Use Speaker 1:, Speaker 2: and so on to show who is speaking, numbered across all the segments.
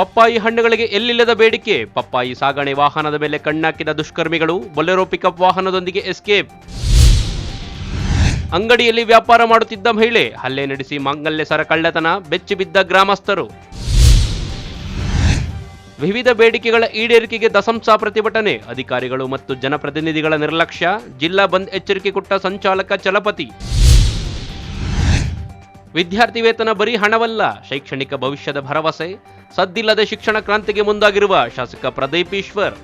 Speaker 1: ಪಪ್ಪಾಯಿ ಹಣ್ಣುಗಳಿಗೆ ಎಲ್ಲಿಲ್ಲದ ಬೇಡಿಕೆ. ಪಪ್ಪಾಯಿ ಸಾಗಣೆ ವಾಹನದ ಮೇಲೆ ಕಣ್ಣಾಕಿದ ದುಷ್ಕರ್ಮಿಗಳು. ಬೊಲೆರೋ ಪಿಕಪ್ ವಾಹನದೊಂದಿಗೆ ಎಸ್ಕೇಪ್. ಅಂಗಡಿಯಲ್ಲಿ ವ್ಯಾಪಾರ ಮಾಡುತ್ತಿದ್ದ ಮಹಿಳೆ ಹಲ್ಲೆ ನಡೆಸಿ ಮಾಂಗಲ್ಯ ಸರ ಕಳ್ಳತನ. ಬೆಚ್ಚಿಬಿದ್ದ ಗ್ರಾಮಸ್ಥರು. ವಿವಿಧ ಬೇಡಿಕೆಗಳ ಈಡೇರಿಕೆಗೆ ದಸಂಸ ಪ್ರತಿಭಟನೆ. ಅಧಿಕಾರಿಗಳು ಮತ್ತು ಜನಪ್ರತಿನಿಧಿಗಳ ನಿರ್ಲಕ್ಷ್ಯ. ಜಿಲ್ಲಾ ಬಂದ್ ಎಚ್ಚರಿಕೆ ಕೊಟ್ಟ ಸಂಚಾಲಕ ಚಲಪತಿ. ವಿದ್ಯಾರ್ಥಿ ವೇತನ ಬರೀ ಹಣವಲ್ಲ, ಶೈಕ್ಷಣಿಕ ಭವಿಷ್ಯದ ಭರವಸೆ. ಸದ್ದಿಲ್ಲದೆ ಶಿಕ್ಷಣ ಕ್ರಾಂತಿಗೆ ಮುಂದಾಗಿರುವ ಶಾಸಕ ಪ್ರದೀಪ್ ಈಶ್ವರ್.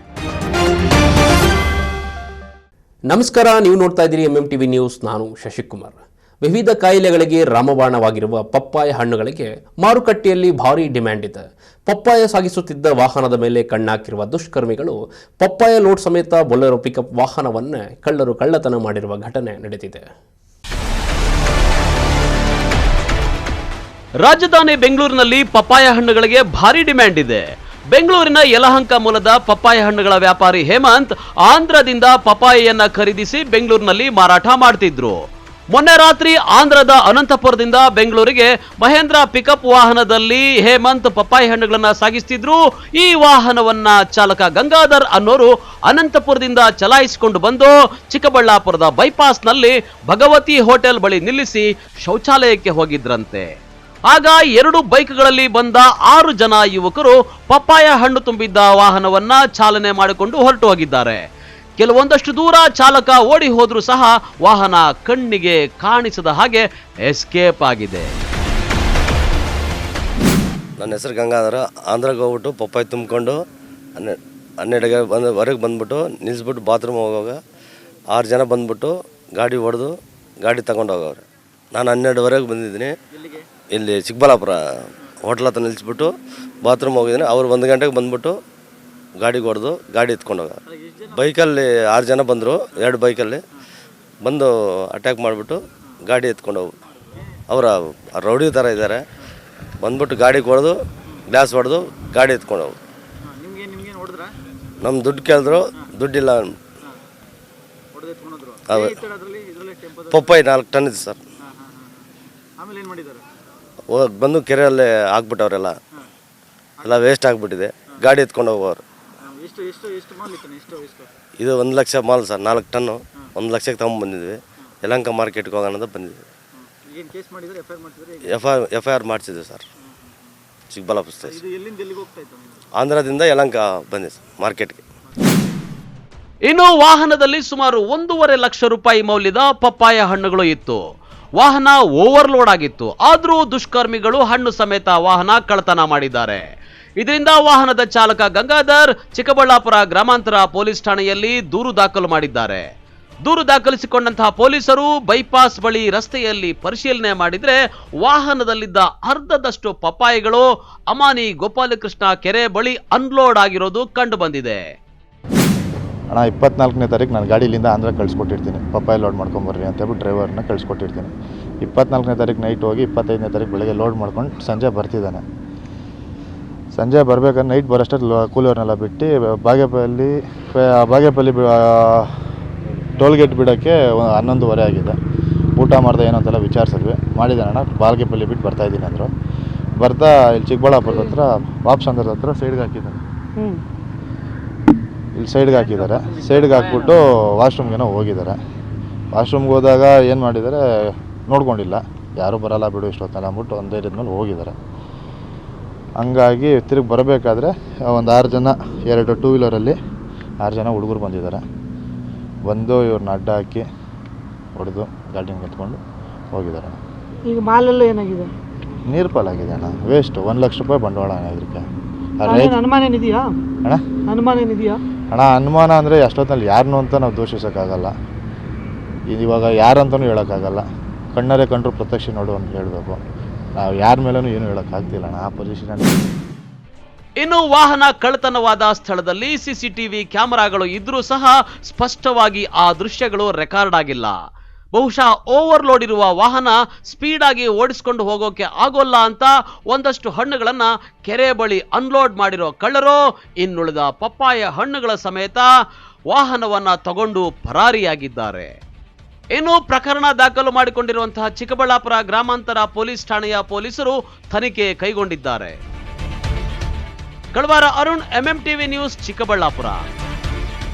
Speaker 1: ನಮಸ್ಕಾರ, ನೀವು ನೋಡ್ತಾ ಇದ್ದೀರಿ MMTV ನ್ಯೂಸ್. ನಾನು ಶಶಿಕುಮಾರ್. ವಿವಿಧ ಕಾಯಿಲೆಗಳಿಗೆ ರಾಮಬಾಣವಾಗಿರುವ ಪಪ್ಪಾಯ ಹಣ್ಣುಗಳಿಗೆ ಮಾರುಕಟ್ಟೆಯಲ್ಲಿ ಭಾರೀ ಡಿಮ್ಯಾಂಡ್ ಇದೆ. ಪಪ್ಪಾಯ ಸಾಗಿಸುತ್ತಿದ್ದ ವಾಹನದ ಮೇಲೆ ಕಣ್ಣಾಕಿರುವ ದುಷ್ಕರ್ಮಿಗಳು ಪಪ್ಪಾಯ ಲೋಡ್ ಸಮೇತ ಬೊಲೆರೋ ಪಿಕಪ್ ವಾಹನವನ್ನೇ ಕಳ್ಳರು ಕಳ್ಳತನ ಮಾಡಿರುವ ಘಟನೆ ನಡೆದಿದೆ. ರಾಜಧಾನಿ ಬೆಂಗಳೂರಿನಲ್ಲಿ ಪಪ್ಪಾಯ ಹಣ್ಣುಗಳಿಗೆ ಭಾರೀ ಡಿಮ್ಯಾಂಡ್ ಇದೆ. ಬೆಂಗಳೂರಿನ ಯಲಹಂಕ ಮೂಲದ ಪಪ್ಪಾಯ ಹಣ್ಣುಗಳ ವ್ಯಾಪಾರಿ ಹೇಮಂತ್ ಆಂಧ್ರದಿಂದ ಪಪ್ಪಾಯನ್ನ ಖರೀದಿಸಿ ಬೆಂಗಳೂರಿನಲ್ಲಿ ಮಾರಾಟ ಮಾಡ್ತಿದ್ರು. ಮೊನ್ನೆ ರಾತ್ರಿ ಆಂಧ್ರದ ಅನಂತಪುರದಿಂದ ಬೆಂಗಳೂರಿಗೆ ಮಹೇಂದ್ರ ಪಿಕಪ್ ವಾಹನದಲ್ಲಿ ಹೇಮಂತ್ ಪಪ್ಪಾಯ ಹಣ್ಣುಗಳನ್ನ ಸಾಗಿಸ್ತಿದ್ರು. ಈ ವಾಹನವನ್ನ ಚಾಲಕ ಗಂಗಾಧರ್ ಅನ್ನೋರು ಅನಂತಪುರದಿಂದ ಚಲಾಯಿಸಿಕೊಂಡು ಬಂದು ಚಿಕ್ಕಬಳ್ಳಾಪುರದ ಬೈಪಾಸ್ನಲ್ಲಿ ಭಗವತಿ ಹೋಟೆಲ್ ಬಳಿ ನಿಲ್ಲಿಸಿ ಶೌಚಾಲಯಕ್ಕೆ ಹೋಗಿದ್ರಂತೆ. ಆಗ 2 ಬೈಕ್ಗಳಲ್ಲಿ ಬಂದ 6 ಜನ ಯುವಕರು ಪಪ್ಪಾಯ ಹಣ್ಣು ತುಂಬಿದ್ದ ವಾಹನವನ್ನ ಚಾಲನೆ ಮಾಡಿಕೊಂಡು ಹೊರಟು ಹೋಗಿದ್ದಾರೆ. ಕೆಲವೊಂದಷ್ಟು ದೂರ ಚಾಲಕ ಓಡಿ ಹೋದ್ರೂ ಸಹ ವಾಹನ ಕಣ್ಣಿಗೆ ಕಾಣಿಸದ ಹಾಗೆ ಎಸ್ಕೇಪ್ ಆಗಿದೆ.
Speaker 2: ನನ್ನ ಹೆಸರು ಗಂಗಾಧರ. ಆಂಧ್ರಕ್ಕೆ ಹೋಗ್ಬಿಟ್ಟು ಪಪ್ಪಾಯಿ ತುಂಬಿಕೊಂಡು 12 ಹೊರಗೆ ಬಂದ್ಬಿಟ್ಟು ನಿಲ್ಲಿಸ್ಬಿಟ್ಟು ಬಾತ್ರೂಮ್ ಹೋಗುವಾಗ 6 ಜನ ಬಂದ್ಬಿಟ್ಟು ಗಾಡಿ ಹೊಡೆದು ಗಾಡಿ ತಗೊಂಡು ಹೋಗವ್ರೆ. ನಾನು 12ವರೆಗೆ ಬಂದಿದ್ದೀನಿ. ಇಲ್ಲಿ ಚಿಕ್ಕಬಳ್ಳಾಪುರ ಹೋಟ್ಲ್ ಹತ್ರ ನಿಲ್ಲಿಸ್ಬಿಟ್ಟು ಬಾತ್ರೂಮ್ ಹೋಗಿದ್ದೀನಿ. ಅವ್ರು 1 ಗಂಟೆಗೆ ಬಂದ್ಬಿಟ್ಟು ಗಾಡಿಗೆ ಹೊಡೆದು ಗಾಡಿ ಎತ್ಕೊಂಡು ಹೋಗ. ಬೈಕಲ್ಲಿ 6 ಜನ ಬಂದರು. 2 ಬೈಕಲ್ಲಿ ಬಂದು ಅಟ್ಯಾಕ್ ಮಾಡಿಬಿಟ್ಟು ಗಾಡಿ ಎತ್ಕೊಂಡು ಹೋಗ್ಬಿಟ್ಟು ಅವರ ರೌಡಿ ಥರ ಇದ್ದಾರೆ. ಬಂದ್ಬಿಟ್ಟು ಗಾಡಿಗೆ ಹೊಡೆದು ಗ್ಲಾಸ್ ಹೊಡೆದು ಗಾಡಿ ಎತ್ಕೊಂಡು ಹೋಗು. ನಮ್ಮ ದುಡ್ಡು ಕೇಳಿದ್ರು, ದುಡ್ಡಿಲ್ಲ. ಪಪ್ಪಾಯಿ 4 ಟನ್ ಇದೆ ಸರ್. ಬಂದು ಕೆರೆಯಲ್ಲೇ ಹಾಕ್ಬಿಟ್ಟವ್ರೆಲ್ಲ, ಎಲ್ಲ ವೇಸ್ಟ್ ಆಗಿಬಿಟ್ಟಿದೆ. ಗಾಡಿ ಎತ್ಕೊಂಡು ಹೋಗೋರು. ಇದು 1 ಲಕ್ಷ ಮಾಲ್ ಸರ್. 4 ಟನ್ನು 1 ಲಕ್ಷಕ್ಕೆ ತಗೊಂಡ್ಬಂದಿದ್ವಿ. ಯಲಹಂಕ ಮಾರ್ಕೆಟ್ಗೆ ಹೋಗೋಣ ಅಂತ ಬಂದಿದ್ವಿ. FIR ಮಾಡಿಸಿದ್ವಿ ಸರ್ ಚಿಕ್ಕಬಳ್ಳಾಪುರ ಸ್ಟೇಷನ್. ಆಂಧ್ರದಿಂದ ಯಲಹಂಕ ಬಂದಿದೆ ಸರ್ ಮಾರ್ಕೆಟ್ಗೆ.
Speaker 1: ಇನ್ನು ವಾಹನದಲ್ಲಿ ಸುಮಾರು 1.5 ಲಕ್ಷ ರೂಪಾಯಿ ಮೌಲ್ಯದ ಪಪ್ಪಾಯ ಹಣ್ಣುಗಳು ಇತ್ತು. ವಾಹನ ಓವರ್ಲೋಡ್ ಆಗಿತ್ತು. ಆದರೂ ದುಷ್ಕರ್ಮಿಗಳು ಹಣ್ಣು ಸಮೇತ ವಾಹನ ಕಳ್ಳತನ ಮಾಡಿದ್ದಾರೆ. ಇದರಿಂದ ವಾಹನದ ಚಾಲಕ ಗಂಗಾಧರ್ ಚಿಕ್ಕಬಳ್ಳಾಪುರ ಗ್ರಾಮಾಂತರ ಪೊಲೀಸ್ ಠಾಣೆಯಲ್ಲಿ ದೂರು ದಾಖಲು ಮಾಡಿದ್ದಾರೆ. ದೂರು ದಾಖಲಿಸಿಕೊಂಡಂತಹ ಪೊಲೀಸರು ಬೈಪಾಸ್ ಬಳಿ ರಸ್ತೆಯಲ್ಲಿ ಪರಿಶೀಲನೆ ಮಾಡಿದ್ರೆ ವಾಹನದಲ್ಲಿದ್ದ ಅರ್ಧದಷ್ಟು ಪಪ್ಪಾಯಿಗಳು ಅಮಾನಿ ಗೋಪಾಲಕೃಷ್ಣ ಕೆರೆ ಬಳಿ ಅನ್ಲೋಡ್ ಆಗಿರೋದು ಕಂಡು ಬಂದಿದೆ.
Speaker 3: ಅಣ್ಣ 24ನೇ ತಾರೀಕು ನಾನು ಗಾಡಿಲಿಂದ ಆಂಧ್ರ ಕಳಿಸ್ಕೊಟ್ಟಿರ್ತೀನಿ. ಪಪ್ಪಾಯಿ ಲೋಡ್ ಮಾಡ್ಕೊಂಬರ್ರಿ ಅಂತ ಹೇಳ್ಬಿಟ್ಟು ಡ್ರೈವರ್ನ ಕಳಿಸ್ಕೊಟ್ಟಿರ್ತೀನಿ. 24ನೇ ತಾರೀಕು ನೈಟ್ ಹೋಗಿ 25ನೇ ತಾರೀಕು ಬೆಳಗ್ಗೆ ಲೋಡ್ ಮಾಡ್ಕೊಂಡು ಸಂಜೆ ಬರ್ತಿದ್ದಾನೆ. ಸಂಜೆ ಬರ್ಬೇಕಾದ್ರೆ ನೈಟ್ ಬರೋಷ್ಟಲ್ಲಿ ಕೂಲಿಯವ್ರನ್ನೆಲ್ಲ ಬಿಟ್ಟು ಬಾಗೇಪಲ್ಲಿ ಟೋಲ್ಗೇಟ್ ಬಿಡೋಕ್ಕೆ 11:30 ಆಗಿದೆ. ಊಟ ಮಾಡ್ದೆ ಏನೋ ಅಂತೆಲ್ಲ ವಿಚಾರಿಸಿದ್ವಿ. ಮಾಡಿದ್ದಾನಣ್ಣ, ಬಾಗೇಪಲ್ಲಿ ಬಿಟ್ಟು ಬರ್ತಾಯಿದ್ದೀನಿ ಅಂದರು. ಬರ್ತಾ ಇಲ್ಲಿ ಚಿಕ್ಕಬಳ್ಳಾಪುರದ ಹತ್ರ ವಾಪ್ಸಂದ್ರದ ಹತ್ರ ಸೈಡ್ಗೆ ಹಾಕಿದ್ದಾನೆ. ಇಲ್ಲಿ ಸೈಡ್ಗೆ ಹಾಕಿದ್ದಾರೆ. ಸೈಡ್ಗೆ ಹಾಕ್ಬಿಟ್ಟು ವಾಶ್ರೂಮ್ಗೇನೋ ಹೋಗಿದ್ದಾರೆ. ವಾಶ್ರೂಮ್ಗೆ ಹೋದಾಗ ಏನು ಮಾಡಿದ್ದಾರೆ ನೋಡ್ಕೊಂಡಿಲ್ಲ. ಯಾರೂ ಬರೋಲ್ಲ ಬಿಡು ಇಷ್ಟೊತ್ತಲ್ಲ ಅಂದ್ಬಿಟ್ಟು ಒಂದು ಧೈರ್ಯದ ಮೇಲೆ ಹೋಗಿದ್ದಾರೆ. ಹಂಗಾಗಿ ತಿರುಗಿ ಬರಬೇಕಾದ್ರೆ ಒಂದು 6 ಜನ 2 ಟೂ ವೀಲರಲ್ಲಿ 6 ಜನ ಹುಡುಗರು ಬಂದಿದ್ದಾರೆ. ಬಂದು ಇವ್ರನ್ನ ಅಡ್ಡ ಹಾಕಿ ಹೊಡೆದು ಗಾಡಿನ ಎತ್ಕೊಂಡು ಹೋಗಿದ್ದಾರೆ.
Speaker 4: ಈಗ ಮಾಲೆಲ್ಲ ಏನಾಗಿದೆ?
Speaker 3: ನೀರು ಪಾಲಾಗಿದೆ ಅಣ್ಣ. ವೇಸ್ಟು 1 ಲಕ್ಷ ರೂಪಾಯಿ ಬಂಡವಾಳ ಅಣ್ಣ. ಇದಕ್ಕೆ
Speaker 4: ಅನುಮಾನ ಏನಿದೆಯಾ
Speaker 3: ಅಣ್ಣ?
Speaker 4: ಅನುಮಾನ ಏನಿದೆಯಾ
Speaker 3: ಅಣ್ಣ? ಅನುಮಾನ ಅಂದರೆ ಅಷ್ಟೊತ್ತಲ್ಲಿ ಯಾರನ್ನೂ ಅಂತ ನಾವು ದೂಷಿಸೋಕ್ಕಾಗಲ್ಲ. ಇವಾಗ ಯಾರಂತನೂ ಹೇಳೋಕ್ಕಾಗಲ್ಲ. ಕಣ್ಣರೇ ಕಂಡ್ರು ಪ್ರತ್ಯಕ್ಷ ನೋಡು ಅಂತ ಹೇಳಬೇಕು. ನಾವು ಯಾರ ಮೇಲೂ ಏನು ಹೇಳೋಕ್ಕಾಗ್ತಿಲ್ಲ ಅಣ್ಣ ಆ ಪೊಸಿಷನ್.
Speaker 1: ಇನ್ನು ವಾಹನ ಕಳ್ಳತನವಾದ ಸ್ಥಳದಲ್ಲಿ ಸಿಸಿಟಿವಿ ಕ್ಯಾಮೆರಾಗಳು ಇದ್ರೂ ಸಹ ಸ್ಪಷ್ಟವಾಗಿ ಆ ದೃಶ್ಯಗಳು ರೆಕಾರ್ಡ್ ಆಗಿಲ್ಲ. ಬಹುಶಃ ಓವರ್ಲೋಡ್ ಇರುವ ವಾಹನ ಸ್ಪೀಡ್ ಆಗಿ ಓಡಿಸ್ಕೊಂಡು ಹೋಗೋಕೆ ಆಗೋಲ್ಲ ಅಂತ ಒಂದಷ್ಟು ಹಣ್ಣುಗಳನ್ನ ಕೆರೆ ಬಳಿ ಅನ್ಲೋಡ್ ಮಾಡಿರೋ ಕಳ್ಳರು ಇನ್ನುಳಿದ ಪಪ್ಪಾಯ ಹಣ್ಣುಗಳ ಸಮೇತ ವಾಹನವನ್ನ ತಗೊಂಡು ಪರಾರಿಯಾಗಿದ್ದಾರೆ. ಇನ್ನು ಪ್ರಕರಣ ದಾಖಲು ಮಾಡಿಕೊಂಡಿರುವಂತಹ ಚಿಕ್ಕಬಳ್ಳಾಪುರ ಗ್ರಾಮಾಂತರ ಪೊಲೀಸ್ ಠಾಣೆಯ ಪೊಲೀಸರು ತನಿಖೆ ಕೈಗೊಂಡಿದ್ದಾರೆ. ಕಳವಾರ ಅರುಣ್, MMTV ನ್ಯೂಸ್, ಚಿಕ್ಕಬಳ್ಳಾಪುರ.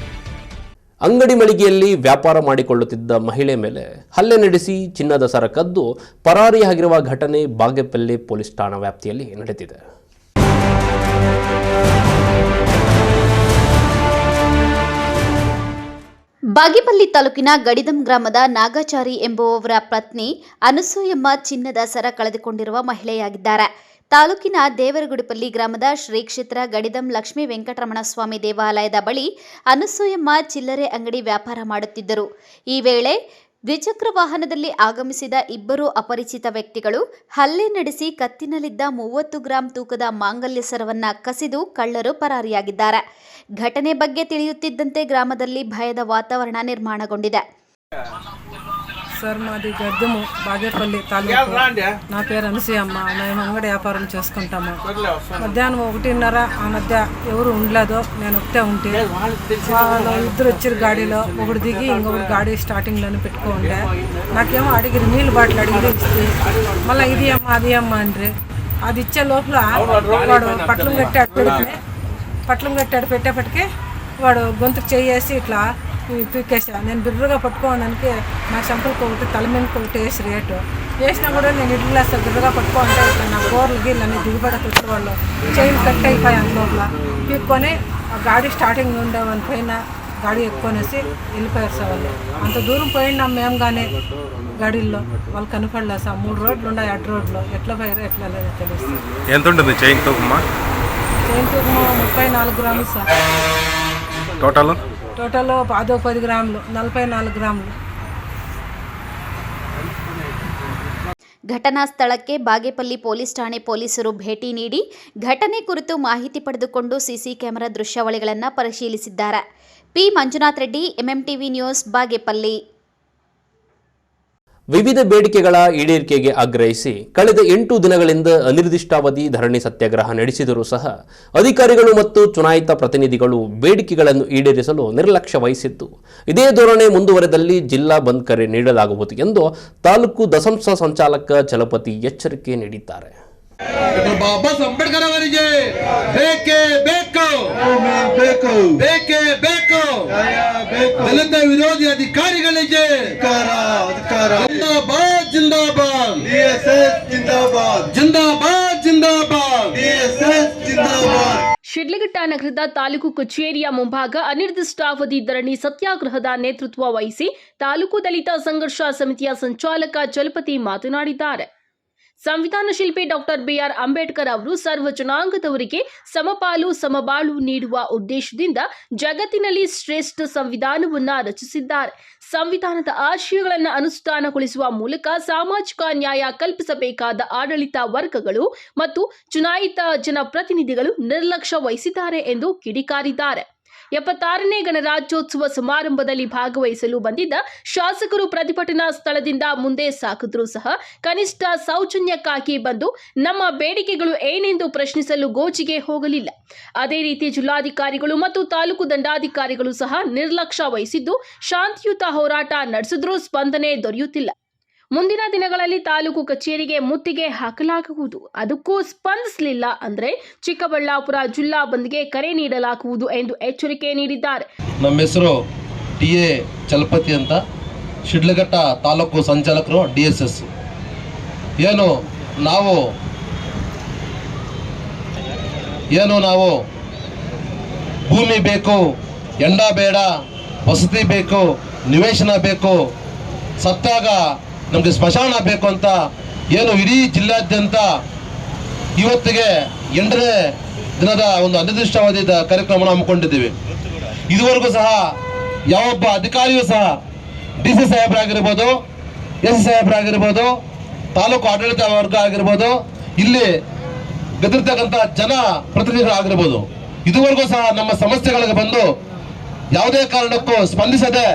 Speaker 5: ಅಂಗಡಿ ಮಳಿಗೆಯಲ್ಲಿ ವ್ಯಾಪಾರ ಮಾಡಿಕೊಳ್ಳುತ್ತಿದ್ದ ಮಹಿಳೆ ಮೇಲೆ ಹಲ್ಲೆ ನಡೆಸಿ ಚಿನ್ನದ ಸರ ಕದ್ದು ಪರಾರಿಯಾಗಿರುವ ಘಟನೆ ಬಾಗೇಪಲ್ಲಿ ಪೊಲೀಸ್ ಠಾಣಾ ವ್ಯಾಪ್ತಿಯಲ್ಲಿ ನಡೆದಿದೆ.
Speaker 6: ಬಾಗೇಪಲ್ಲಿ ತಾಲೂಕಿನ ಗಡಿದಂ ಗ್ರಾಮದ ನಾಗಾಚಾರಿ ಎಂಬುವವರ ಪತ್ನಿ ಅನಸೂಯಮ್ಮ ಚಿನ್ನದ ಸರ ಕಳೆದುಕೊಂಡಿರುವ ಮಹಿಳೆಯಾಗಿದ್ದಾರೆ. ತಾಲೂಕಿನ ದೇವರಗುಡಿಪಲ್ಲಿ ಗ್ರಾಮದ ಶ್ರೀ ಕ್ಷೇತ್ರ ಗಡಿದಂ ಲಕ್ಷ್ಮೀ ವೆಂಕಟರಮಣ ಸ್ವಾಮಿ ದೇವಾಲಯದ ಬಳಿ ಅನಸೂಯಮ್ಮ ಚಿಲ್ಲರೆ ಅಂಗಡಿ ವ್ಯಾಪಾರ ಮಾಡುತ್ತಿದ್ದರು. ಈ ವೇಳೆ ದ್ವಿಚಕ್ರ ವಾಹನದಲ್ಲಿ ಆಗಮಿಸಿದ ಇಬ್ಬರು ಅಪರಿಚಿತ ವ್ಯಕ್ತಿಗಳು ಹಲ್ಲೆ ನಡೆಸಿ ಕತ್ತಿನಲ್ಲಿದ್ದ 30 ಗ್ರಾಂ ತೂಕದ ಮಾಂಗಲ್ಯ ಸರವನ್ನ ಕಸಿದು ಕಳ್ಳರು ಪರಾರಿಯಾಗಿದ್ದಾರೆ. ಘಟನೆ ಬಗ್ಗೆ ತಿಳಿಯುತ್ತಿದ್ದಂತೆ ಗ್ರಾಮದಲ್ಲಿ ಭಯದ ವಾತಾವರಣ ನಿರ್ಮಾಣಗೊಂಡಿದೆ.
Speaker 7: సార్ మాది గద్దెము బాగేపల్లి తాలూకు. నా పేరు అనసూయమ్మ. మేము అంగడి వ్యాపారం చేసుకుంటాము. మధ్యాహ్నం 1:30 ఆ మధ్య ఎవరు ఉండలేదు, నేను ఒకటే ఉంటే వాళ్ళు ఇద్దరు వచ్చారు గాడిలో. ఒకటి దిగి ఇంకొకటి గాడి స్టార్టింగ్లోనే పెట్టుకోండే. నాకేమో అడిగిరి నీళ్ళు బాటిల్ అడిగిరి ఇస్తే మళ్ళీ ఇది అమ్మ అది అమ్మ అండ్రి. అది ఇచ్చే లోపల వాడు పట్లం కట్టాడు పెట్టేపటికి వాడు గొంతుకు చేసి ఇట్లా పీకేసా. నేను బిర్రుగా పట్టుకోవడానికి నా చెంపలకు ఒకటి తల మీదకి ఒకటి వేసి రేటు వేసినా కూడా నేను ఇడ్లీ గ్లాస్ బిర్రుగా పట్టుకోవాలంటే ఇట్లా నా కూరలు గీళ్ళని దిగుబడి వచ్చేవాళ్ళు చైన్ కట్ అయిపోయి అందులోపల పీక్కొని ఆ గాడి స్టార్టింగ్ ఉండే వాళ్ళ పైన గాడి ఎక్కువనేసి వెళ్ళిపోయారు సార్ వాళ్ళు. అంత దూరం పోయినాం మేము కానీ గాడిల్లో వాళ్ళు కనపడలేదు సార్. 3 రోడ్లు ఉన్నాయి, అడ్డు రోడ్లు ఎట్లా పోయారో ఎట్లా లేదో తెలుస్తుంది.
Speaker 8: ఎంత ఉంటుంది చైన్ తూకమా?
Speaker 7: చైన్ తూకము 34 గ్రాములు సార్.
Speaker 8: టోటల్
Speaker 7: అదో 10 గ్రాములు, 44 గ్రాములు.
Speaker 6: ಘಟನಾ ಸ್ಥಳಕ್ಕೆ ಬಾಗೇಪಲ್ಲಿ ಪೊಲೀಸ್ ಠಾಣೆ ಪೊಲೀಸರು ಭೇಟಿ ನೀಡಿ ಘಟನೆ ಕುರಿತು ಮಾಹಿತಿ ಪಡೆದುಕೊಂಡು ಸಿಸಿ ಕ್ಯಾಮೆರಾ ದೃಶ್ಯಾವಳಿಗಳನ್ನು ಪರಿಶೀಲಿಸಿದ್ದಾರೆ. P Manjunath Reddy, MMTV news, Bagepalli.
Speaker 5: ವಿವಿಧ ಬೇಡಿಕೆಗಳ ಈಡೇರಿಕೆಗೆ ಆಗ್ರಹಿಸಿ ಕಳೆದ 8 ದಿನಗಳಿಂದ ಅನಿರ್ದಿಷ್ಟಾವಧಿ ಧರಣಿ ಸತ್ಯಾಗ್ರಹ ನಡೆಸಿದರೂ ಸಹ ಅಧಿಕಾರಿಗಳು ಮತ್ತು ಚುನಾಯಿತ ಪ್ರತಿನಿಧಿಗಳು ಬೇಡಿಕೆಗಳನ್ನು ಈಡೇರಿಸಲು ನಿರ್ಲಕ್ಷ್ಯ ವಹಿಸಿದ್ದು, ಇದೇ ಧೋರಣೆ ಮುಂದುವರೆದಲ್ಲಿ ಜಿಲ್ಲಾ ಬಂದ್ ಕರೆ ನೀಡಲಾಗುವುದು ಎಂದು ತಾಲೂಕು ದಸಂಸ ಸಂಚಾಲಕ ಚಲಪತಿ ಎಚ್ಚರಿಕೆ ನೀಡಿದ್ದಾರೆ.
Speaker 9: ಬಾಬಾ ಅಂಬೇಡ್ಕರ್ ಅವರಿಗೆ ಬೇಕೇ ಬೇಕು, ಬೇಕೇ ಬೇಕು. ದಲಿತ ವಿರೋಧಿ ಅಧಿಕಾರಿಗಳಿಗೆ ಜಿಂದಾಬಾದ್ ಜಿಂದಾಬಾದ್, ಜಿಂದಾಬಾದ್ ಜಿಂದಾಬಾದ್, ಜಿಂದಾಬಾದ್.
Speaker 10: ಶಿಡ್ಲಘಟ್ಟ ನಗರದ ತಾಲೂಕು ಕಚೇರಿಯ ಮುಂಭಾಗ ಅನಿರ್ದಿಷ್ಟಾವಧಿ ಧರಣಿ ಸತ್ಯಾಗ್ರಹದ ನೇತೃತ್ವ ವಹಿಸಿ ತಾಲೂಕು ದಲಿತ ಸಂಘರ್ಷ ಸಮಿತಿಯ ಸಂಚಾಲಕ ಚಲಪತಿ ಮಾತನಾಡಿದ್ದಾರೆ. ಸಂವಿಧಾನ ಶಿಲ್ಪಿ ಡಾಕ್ಟರ್ ಬಿಆರ್ ಅಂಬೇಡ್ಕರ್ ಅವರು ಸರ್ವ ಜನಾಂಗದವರಿಗೆ ಸಮಪಾಲು ಸಮಬಾಳು ನೀಡುವ ಉದ್ದೇಶದಿಂದ ಜಗತ್ತಿನಲ್ಲಿ ಶ್ರೇಷ್ಠ ಸಂವಿಧಾನವನ್ನ ರಚಿಸಿದ್ದಾರೆ. ಸಂವಿಧಾನದ ಆಶಯಗಳನ್ನು ಅನುಷ್ಠಾನಗೊಳಿಸುವ ಮೂಲಕ ಸಾಮಾಜಿಕ ನ್ಯಾಯ ಕಲ್ಪಿಸಬೇಕಾದ ಆಡಳಿತ ವರ್ಗಗಳು ಮತ್ತು ಚುನಾಯಿತ ಜನಪ್ರತಿನಿಧಿಗಳು ನಿರ್ಲಕ್ಷ್ಯ ವಹಿಸಿದ್ದಾರೆ ಎಂದು ಕಿಡಿಕಾರಿದ್ದಾರೆ. 76ನೇ ಗಣರಾಜ್ಯೋತ್ಸವ ಸಮಾರಂಭದಲ್ಲಿ ಭಾಗವಹಿಸಲು ಬಂದಿದ್ದ ಶಾಸಕರು ಪ್ರತಿಭಟನಾ ಸ್ಥಳದಿಂದ ಮುಂದೆ ಸಾಗಿದ್ರೂ ಸಹ ಕನಿಷ್ಠ ಸೌಜನ್ಯಕ್ಕಾಗಿ ಬಂದು ನಮ್ಮ ಬೇಡಿಕೆಗಳು ಏನೆಂದು ಪ್ರಶ್ನಿಸಲು ಗೋಜಿಗೆ ಹೋಗಲಿಲ್ಲ. ಅದೇ ರೀತಿ ಜಿಲ್ಲಾಧಿಕಾರಿಗಳು ಮತ್ತು ತಾಲೂಕು ದಂಡಾಧಿಕಾರಿಗಳು ಸಹ ನಿರ್ಲಕ್ಷ್ಯ ವಹಿಸಿದ್ದು ಶಾಂತಿಯುತ ಹೋರಾಟ ನಡೆಸಿದ್ರೂ ಸ್ಪಂದನೆ ದೊರೆಯುತ್ತಿಲ್ಲ. ಮುಂದಿನ ದಿನಗಳಲ್ಲಿ ತಾಲೂಕು ಕಚೇರಿಗೆ ಮುತ್ತಿಗೆ ಹಾಕಲಾಗುವುದು, ಅದಕ್ಕೂ ಸ್ಪಂದಿಸಲಿಲ್ಲ ಅಂದ್ರೆ ಚಿಕ್ಕಬಳ್ಳಾಪುರ ಜಿಲ್ಲಾ ಬಂದ್ಗೆ ಕರೆ ನೀಡಲಾಗುವುದು ಎಂದು ಎಚ್ಚರಿಕೆ ನೀಡಿದ್ದಾರೆ.
Speaker 9: ನಮ್ಮ ಹೆಸರು TA ಚಲಪತಿ ಅಂತ, ಶಿಡ್ಲಘಟ್ಟ ತಾಲೂಕು ಸಂಚಾಲಕರು DSS. ಏನು ನಾವು ಭೂಮಿ ಬೇಕು, ಎಂಡ ಬೇಡ, ವಸತಿ ಬೇಕು, ನಿವೇಶನ ಬೇಕು, ಸತ್ತಾಗ ನಮಗೆ ಸ್ಮಶಾನ ಬೇಕು ಅಂತ ಏನು ಇಡೀ ಜಿಲ್ಲಾದ್ಯಂತ ಇವತ್ತಿಗೆ 8ನೇ ದಿನದ ಒಂದು ಅನಿರ್ದಿಷ್ಟಾವಧಿ ಕಾರ್ಯಕ್ರಮವನ್ನು ಹಮ್ಮಿಕೊಂಡಿದ್ದೀವಿ. ಇದುವರೆಗೂ ಸಹ ಯಾವೊಬ್ಬ ಅಧಿಕಾರಿಯೂ ಸಹ DC ಸಾಹೇಬರಾಗಿರ್ಬೋದು, SC ಸಾಹೇಬರಾಗಿರ್ಬೋದು, ತಾಲೂಕು ಆಡಳಿತ ವರ್ಗ ಆಗಿರ್ಬೋದು, ಇಲ್ಲಿ ಗದಿರ್ತಕ್ಕಂಥ ಜನ ಪ್ರತಿನಿಧಿಗಳಾಗಿರ್ಬೋದು, ಇದುವರೆಗೂ ಸಹ ನಮ್ಮ ಸಮಸ್ಯೆಗಳಿಗೆ ಬಂದು ಯಾವುದೇ ಕಾರಣಕ್ಕೂ ಸ್ಪಂದಿಸದೆ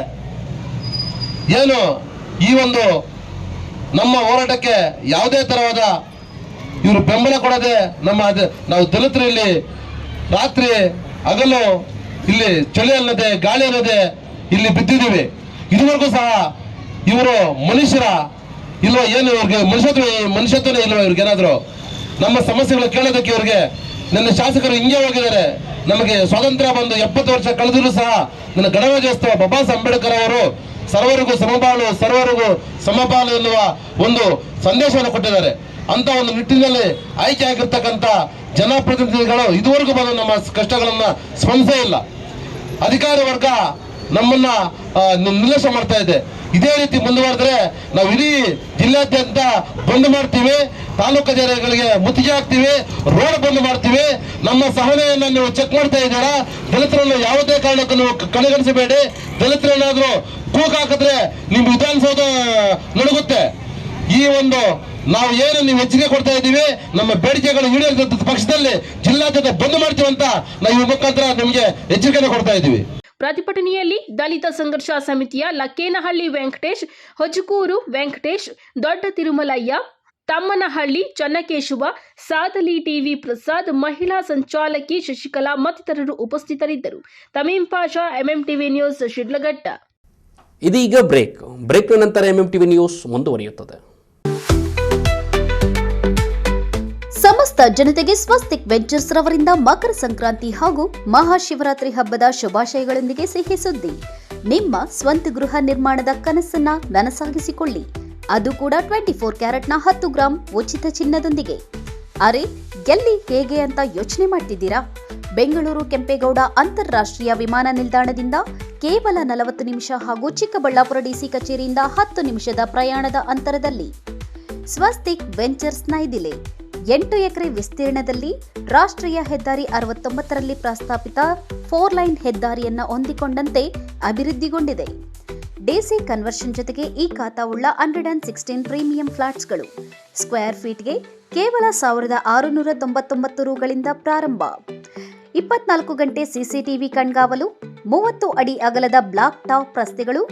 Speaker 9: ಏನು ಈ ಒಂದು ನಮ್ಮ ಹೋರಾಟಕ್ಕೆ ಯಾವುದೇ ತರವಾದ ಇವರು ಬೆಂಬಲ ಕೊಡದೆ ನಾವು ದಲಿತರು ಇಲ್ಲಿ ರಾತ್ರಿ ಹಗಲು ಇಲ್ಲಿ ಚಳಿ ಅನ್ನದೆ ಗಾಳಿ ಅನ್ನದೆ ಇಲ್ಲಿ ಬಿದ್ದಿದ್ದೀವಿ. ಇದುವರೆಗೂ ಸಹ ಇವರು ಮನುಷ್ಯರ ಇಲ್ವಾ, ಏನು ಇವ್ರಿಗೆ ಮನುಷ್ಯತ್ವನೇ ಇಲ್ವಾ, ಇವ್ರಿಗೆ ಏನಾದ್ರು ನಮ್ಮ ಸಮಸ್ಯೆಗಳು ಕೇಳೋದಕ್ಕೆ ಇವ್ರಿಗೆ ನನ್ನ ಶಾಸಕರು ಹಿಂಗೆ ಹೋಗಿದ್ದಾರೆ. ನಮಗೆ ಸ್ವಾತಂತ್ರ್ಯ ಬಂದು 70 ವರ್ಷ ಕಳೆದರೂ ಸಹ ನನ್ನ ಗಣರಾಜ್ಯೋತ್ಸವ ಬಾಬಾ ಸಾಹೇಬ್ ಅಂಬೇಡ್ಕರ್ ಅವರು ಸರ್ವರಿಗೂ ಸಮಬಾಳು ಸರ್ವರಿಗೂ ಸಮಬಾಳು ಎನ್ನುವ ಒಂದು ಸಂದೇಶವನ್ನು ಕೊಟ್ಟಿದ್ದಾರೆ. ಅಂತ ಒಂದು ನಿಟ್ಟಿನಲ್ಲಿ ಆಯ್ಕೆ ಆಗಿರ್ತಕ್ಕಂಥ ಜನಪ್ರತಿನಿಧಿಗಳು ಇದುವರೆಗೂ ಬಂದು ನಮ್ಮ ಕಷ್ಟಗಳನ್ನ ಸ್ಪಂದಿಸೇ ಇಲ್ಲ. ಅಧಿಕಾರಿ ವರ್ಗ ನಮ್ಮನ್ನ ನಿರ್ಲಕ್ಷ್ಯ ಮಾಡ್ತಾ ಇದೆ. ಇದೇ ರೀತಿ ಮುಂದುವರೆದ್ರೆ ನಾವು ಇಡೀ ಜಿಲ್ಲಾದ್ಯಂತ ಬಂದ್ ಮಾಡ್ತೀವಿ, ತಾಲೂಕು ಕಚೇರಿಗಳಿಗೆ ಮುತ್ತಿಗೆ ಹಾಕ್ತೀವಿ, ರೋಡ್ ಬಂದ್ ಮಾಡ್ತೀವಿ. ನಮ್ಮ ಸಹನೆಯನ್ನ ನೀವು ಚೆಕ್ ಮಾಡ್ತಾ ಇದ್ದೀರಾ. ದಲಿತರನ್ನು ಯಾವುದೇ ಕಾರಣಕ್ಕೂ ನೀವು ಕಡೆಗಣಿಸಬೇಡಿ. ದಲಿತರನ್ನಾದ್ರೂ ಕೂಗು ಹಾಕಿದ್ರೆ ನಿಮ್ಮ ವಿಧಾನಸೌಧ ನಡುಗುತ್ತೆ. ಈ ಒಂದು ನಾವು ಏನು ನೀವು ಹೆಚ್ಚಿಗೆ ಕೊಡ್ತಾ ಇದ್ದೀವಿ, ನಮ್ಮ ಬೇಡಿಕೆಗಳು ಈಡೇರಿದ ಪಕ್ಷದಲ್ಲಿ ಜಿಲ್ಲಾದ್ಯಂತ ಬಂದ್ ಮಾಡ್ತೀವಿ ಅಂತ ನಾವು ಈ ಮುಖಾಂತರ ನಿಮಗೆ ಎಚ್ಚರಿಕೆ ಕೊಡ್ತಾ ಇದ್ದೀವಿ.
Speaker 10: ಪ್ರತಿಭಟನೆಯಲ್ಲಿ ದಲಿತ ಸಂಘರ್ಷ ಸಮಿತಿಯ ಲಕ್ಕೇನಹಳ್ಳಿ ವೆಂಕಟೇಶ್, ಹೊಜಕೂರು ವೆಂಕಟೇಶ್, ದೊಡ್ಡ ತಿರುಮಲಯ್ಯ, ತಮ್ಮನಹಳ್ಳಿ ಚನ್ನಕೇಶವ, ಸಾದಲಿ ಟಿವಿ ಪ್ರಸಾದ್, ಮಹಿಳಾ ಸಂಚಾಲಕಿ ಶಶಿಕಲಾ ಮತ್ತಿತರರು ಉಪಸ್ಥಿತರಿದ್ದರು. ತಮೀಂ ಪಾಷಾ, ಎಂಎಂಟಿವಿ ನ್ಯೂಸ್, ಶಿಡ್ಲಘಟ್ಟ.
Speaker 5: ಇದೀಗ ಬ್ರೇಕ್ ನಂತರ ಎಂಎಂಟಿವಿ ನ್ಯೂಸ್ ಮುಂದುವರಿಯುತ್ತದೆ.
Speaker 6: ಸಮಸ್ತ ಜನತೆಗೆ ಸ್ವಸ್ತಿಕ್ ವೆಂಚರ್ಸ್ ರವರಿಂದ ಮಕರ ಸಂಕ್ರಾಂತಿ ಹಾಗೂ ಮಹಾಶಿವರಾತ್ರಿ ಹಬ್ಬದ ಶುಭಾಶಯಗಳೊಂದಿಗೆ ಸಿಹಿ ಸುದ್ದಿ. ನಿಮ್ಮ ಸ್ವಂತ ಗೃಹ ನಿರ್ಮಾಣದ ಕನಸನ್ನ ನನಸಾಗಿಸಿಕೊಳ್ಳಿ, ಅದು ಕೂಡ 24 ಕ್ಯಾರೆಟ್ನ 10 ಗ್ರಾಂ ಉಚಿತ ಚಿನ್ನದೊಂದಿಗೆ. ಅರೆ, ಎಲ್ಲಿ ಹೇಗೆ ಅಂತ ಯೋಚನೆ ಮಾಡ್ತಿದ್ದೀರಾ? ಬೆಂಗಳೂರು ಕೆಂಪೇಗೌಡ ಅಂತಾರಾಷ್ಟ್ರೀಯ ವಿಮಾನ ನಿಲ್ದಾಣದಿಂದ ಕೇವಲ 40 ನಿಮಿಷ ಹಾಗೂ ಚಿಕ್ಕಬಳ್ಳಾಪುರ ಡಿಸಿ ಕಚೇರಿಯಿಂದ 10 ನಿಮಿಷದ ಪ್ರಯಾಣದ ಅಂತರದಲ್ಲಿ ಸ್ವಸ್ತಿಕ್ ವೆಂಚರ್ಸ್ ನೈದಿಲೆ 8 ಎಕರೆ ವಿಸ್ತೀರ್ಣದಲ್ಲಿ ರಾಷ್ಟ್ರೀಯ ಹೆದ್ದಾರಿ 69ರಲ್ಲಿ ಪ್ರಸ್ತಾಪಿತ 4 ಲೈನ್ ಹೆದ್ದಾರಿಯನ್ನು ಹೊಂದಿಕೊಂಡಂತೆ ಅಭಿವೃದ್ಧಿಗೊಂಡಿದೆ. ಡಿಸಿ ಕನ್ವರ್ಷನ್ ಜೊತೆಗೆ ಈ ಖಾತಾವುಳ್ಳ 116 ಪ್ರೀಮಿಯಂ ಫ್ಲಾಟ್ಸ್ಗಳು ಸ್ಕ್ವೇರ್ ಫೀಟ್ಗೆ ಕೇವಲ 1699 ರೂಗಳಿಂದ ಪ್ರಾರಂಭ. 24 ಗಂಟೆ ಸಿಸಿಟಿವಿ ಕಣ್ಗಾವಲು, 30 ಅಡಿ ಅಗಲದ ಬ್ಲಾಕ್ ಟಾಪ್ ರಸ್ತೆಗಳು,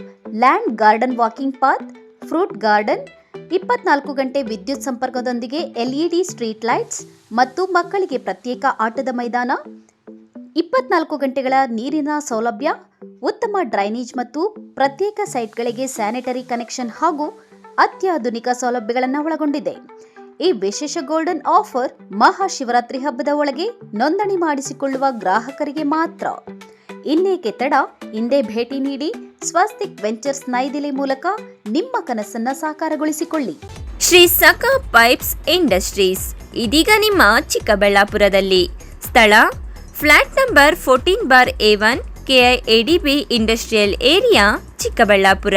Speaker 6: land garden walking path, fruit garden, 24 ಗಂಟೆ ವಿದ್ಯುತ್ ಸಂಪರ್ಕದೊಂದಿಗೆ ಎಲ್ಇಡಿ ಸ್ಟ್ರೀಟ್ ಲೈಟ್ಸ್ ಮತ್ತು ಮಕ್ಕಳಿಗೆ ಪ್ರತ್ಯೇಕ ಆಟದ ಮೈದಾನ, 24 ಗಂಟೆಗಳ ನೀರಿನ ಸೌಲಭ್ಯ, ಉತ್ತಮ ಡ್ರೈನೇಜ್ ಮತ್ತು ಪ್ರತ್ಯೇಕ ಸೈಟ್ಗಳಿಗೆ ಸ್ಯಾನಿಟರಿ ಕನೆಕ್ಷನ್ ಹಾಗೂ ಅತ್ಯಾಧುನಿಕ ಸೌಲಭ್ಯಗಳನ್ನು ಒಳಗೊಂಡಿದೆ. ಈ ವಿಶೇಷ ಗೋಲ್ಡನ್ ಆಫರ್ ಮಹಾಶಿವರಾತ್ರಿ ಹಬ್ಬದ ಒಳಗೆ ನೋಂದಣಿ ಮಾಡಿಸಿಕೊಳ್ಳುವ ಗ್ರಾಹಕರಿಗೆ ಮಾತ್ರ. ಇನ್ನೇಕೆ ತಡ, ಹಿಂದೆ ಭೇಟಿ ನೀಡಿ ಸ್ವಸ್ತಿಕ್ ವೆಂಚರ್ಸ್ ನೈದಿಲೆ ಮೂಲಕ ನಿಮ್ಮ ಕನಸನ್ನ ಸಾಕಾರಗೊಳಿಸಿಕೊಳ್ಳಿ.
Speaker 11: ಶ್ರೀ ಸಖಾ ಪೈಪ್ಸ್ ಇಂಡಸ್ಟ್ರೀಸ್ ಇದೀಗ ನಿಮ್ಮ ಚಿಕ್ಕಬಳ್ಳಾಪುರದಲ್ಲಿ. ಸ್ಥಳ flat number 14/A1 KIADB industrial area, Chikkaballapur.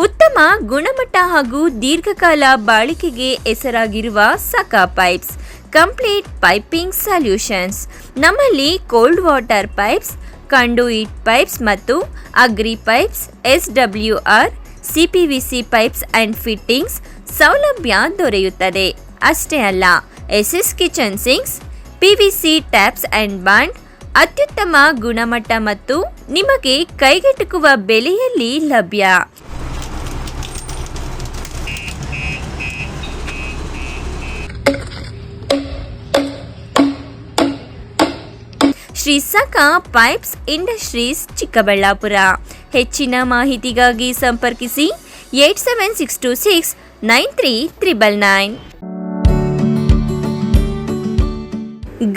Speaker 11: ಉತ್ತಮ ಗುಣಮಟ್ಟ ಹಾಗೂ ದೀರ್ಘಕಾಲ ಬಾಳಿಕೆಗೆ ಹೆಸರಾಗಿರುವ Sakha pipes complete piping solutions. ನಮ್ಮಲ್ಲಿ cold water pipes, conduit pipes ಮತ್ತು agri pipes, SWR, CPVC pipes and fittings ಸೌಲಭ್ಯ ದೊರೆಯುತ್ತದೆ. ಅಷ್ಟೇ ಅಲ್ಲ, SS kitchen sinks, PVC taps and bond ಅತ್ಯುತ್ತಮ ಗುಣಮಟ್ಟ ಮತ್ತು ನಿಮಗೆ ಕೈಗೆಟುಕುವ ಬೆಲೆಯಲ್ಲಿ ಲಭ್ಯ. Shri Sakha pipes industries, Chikkaballapur. ಹೆಚ್ಚಿನ ಮಾಹಿತಿಗಾಗಿ ಸಂಪರ್ಕಿಸಿ 8762693399.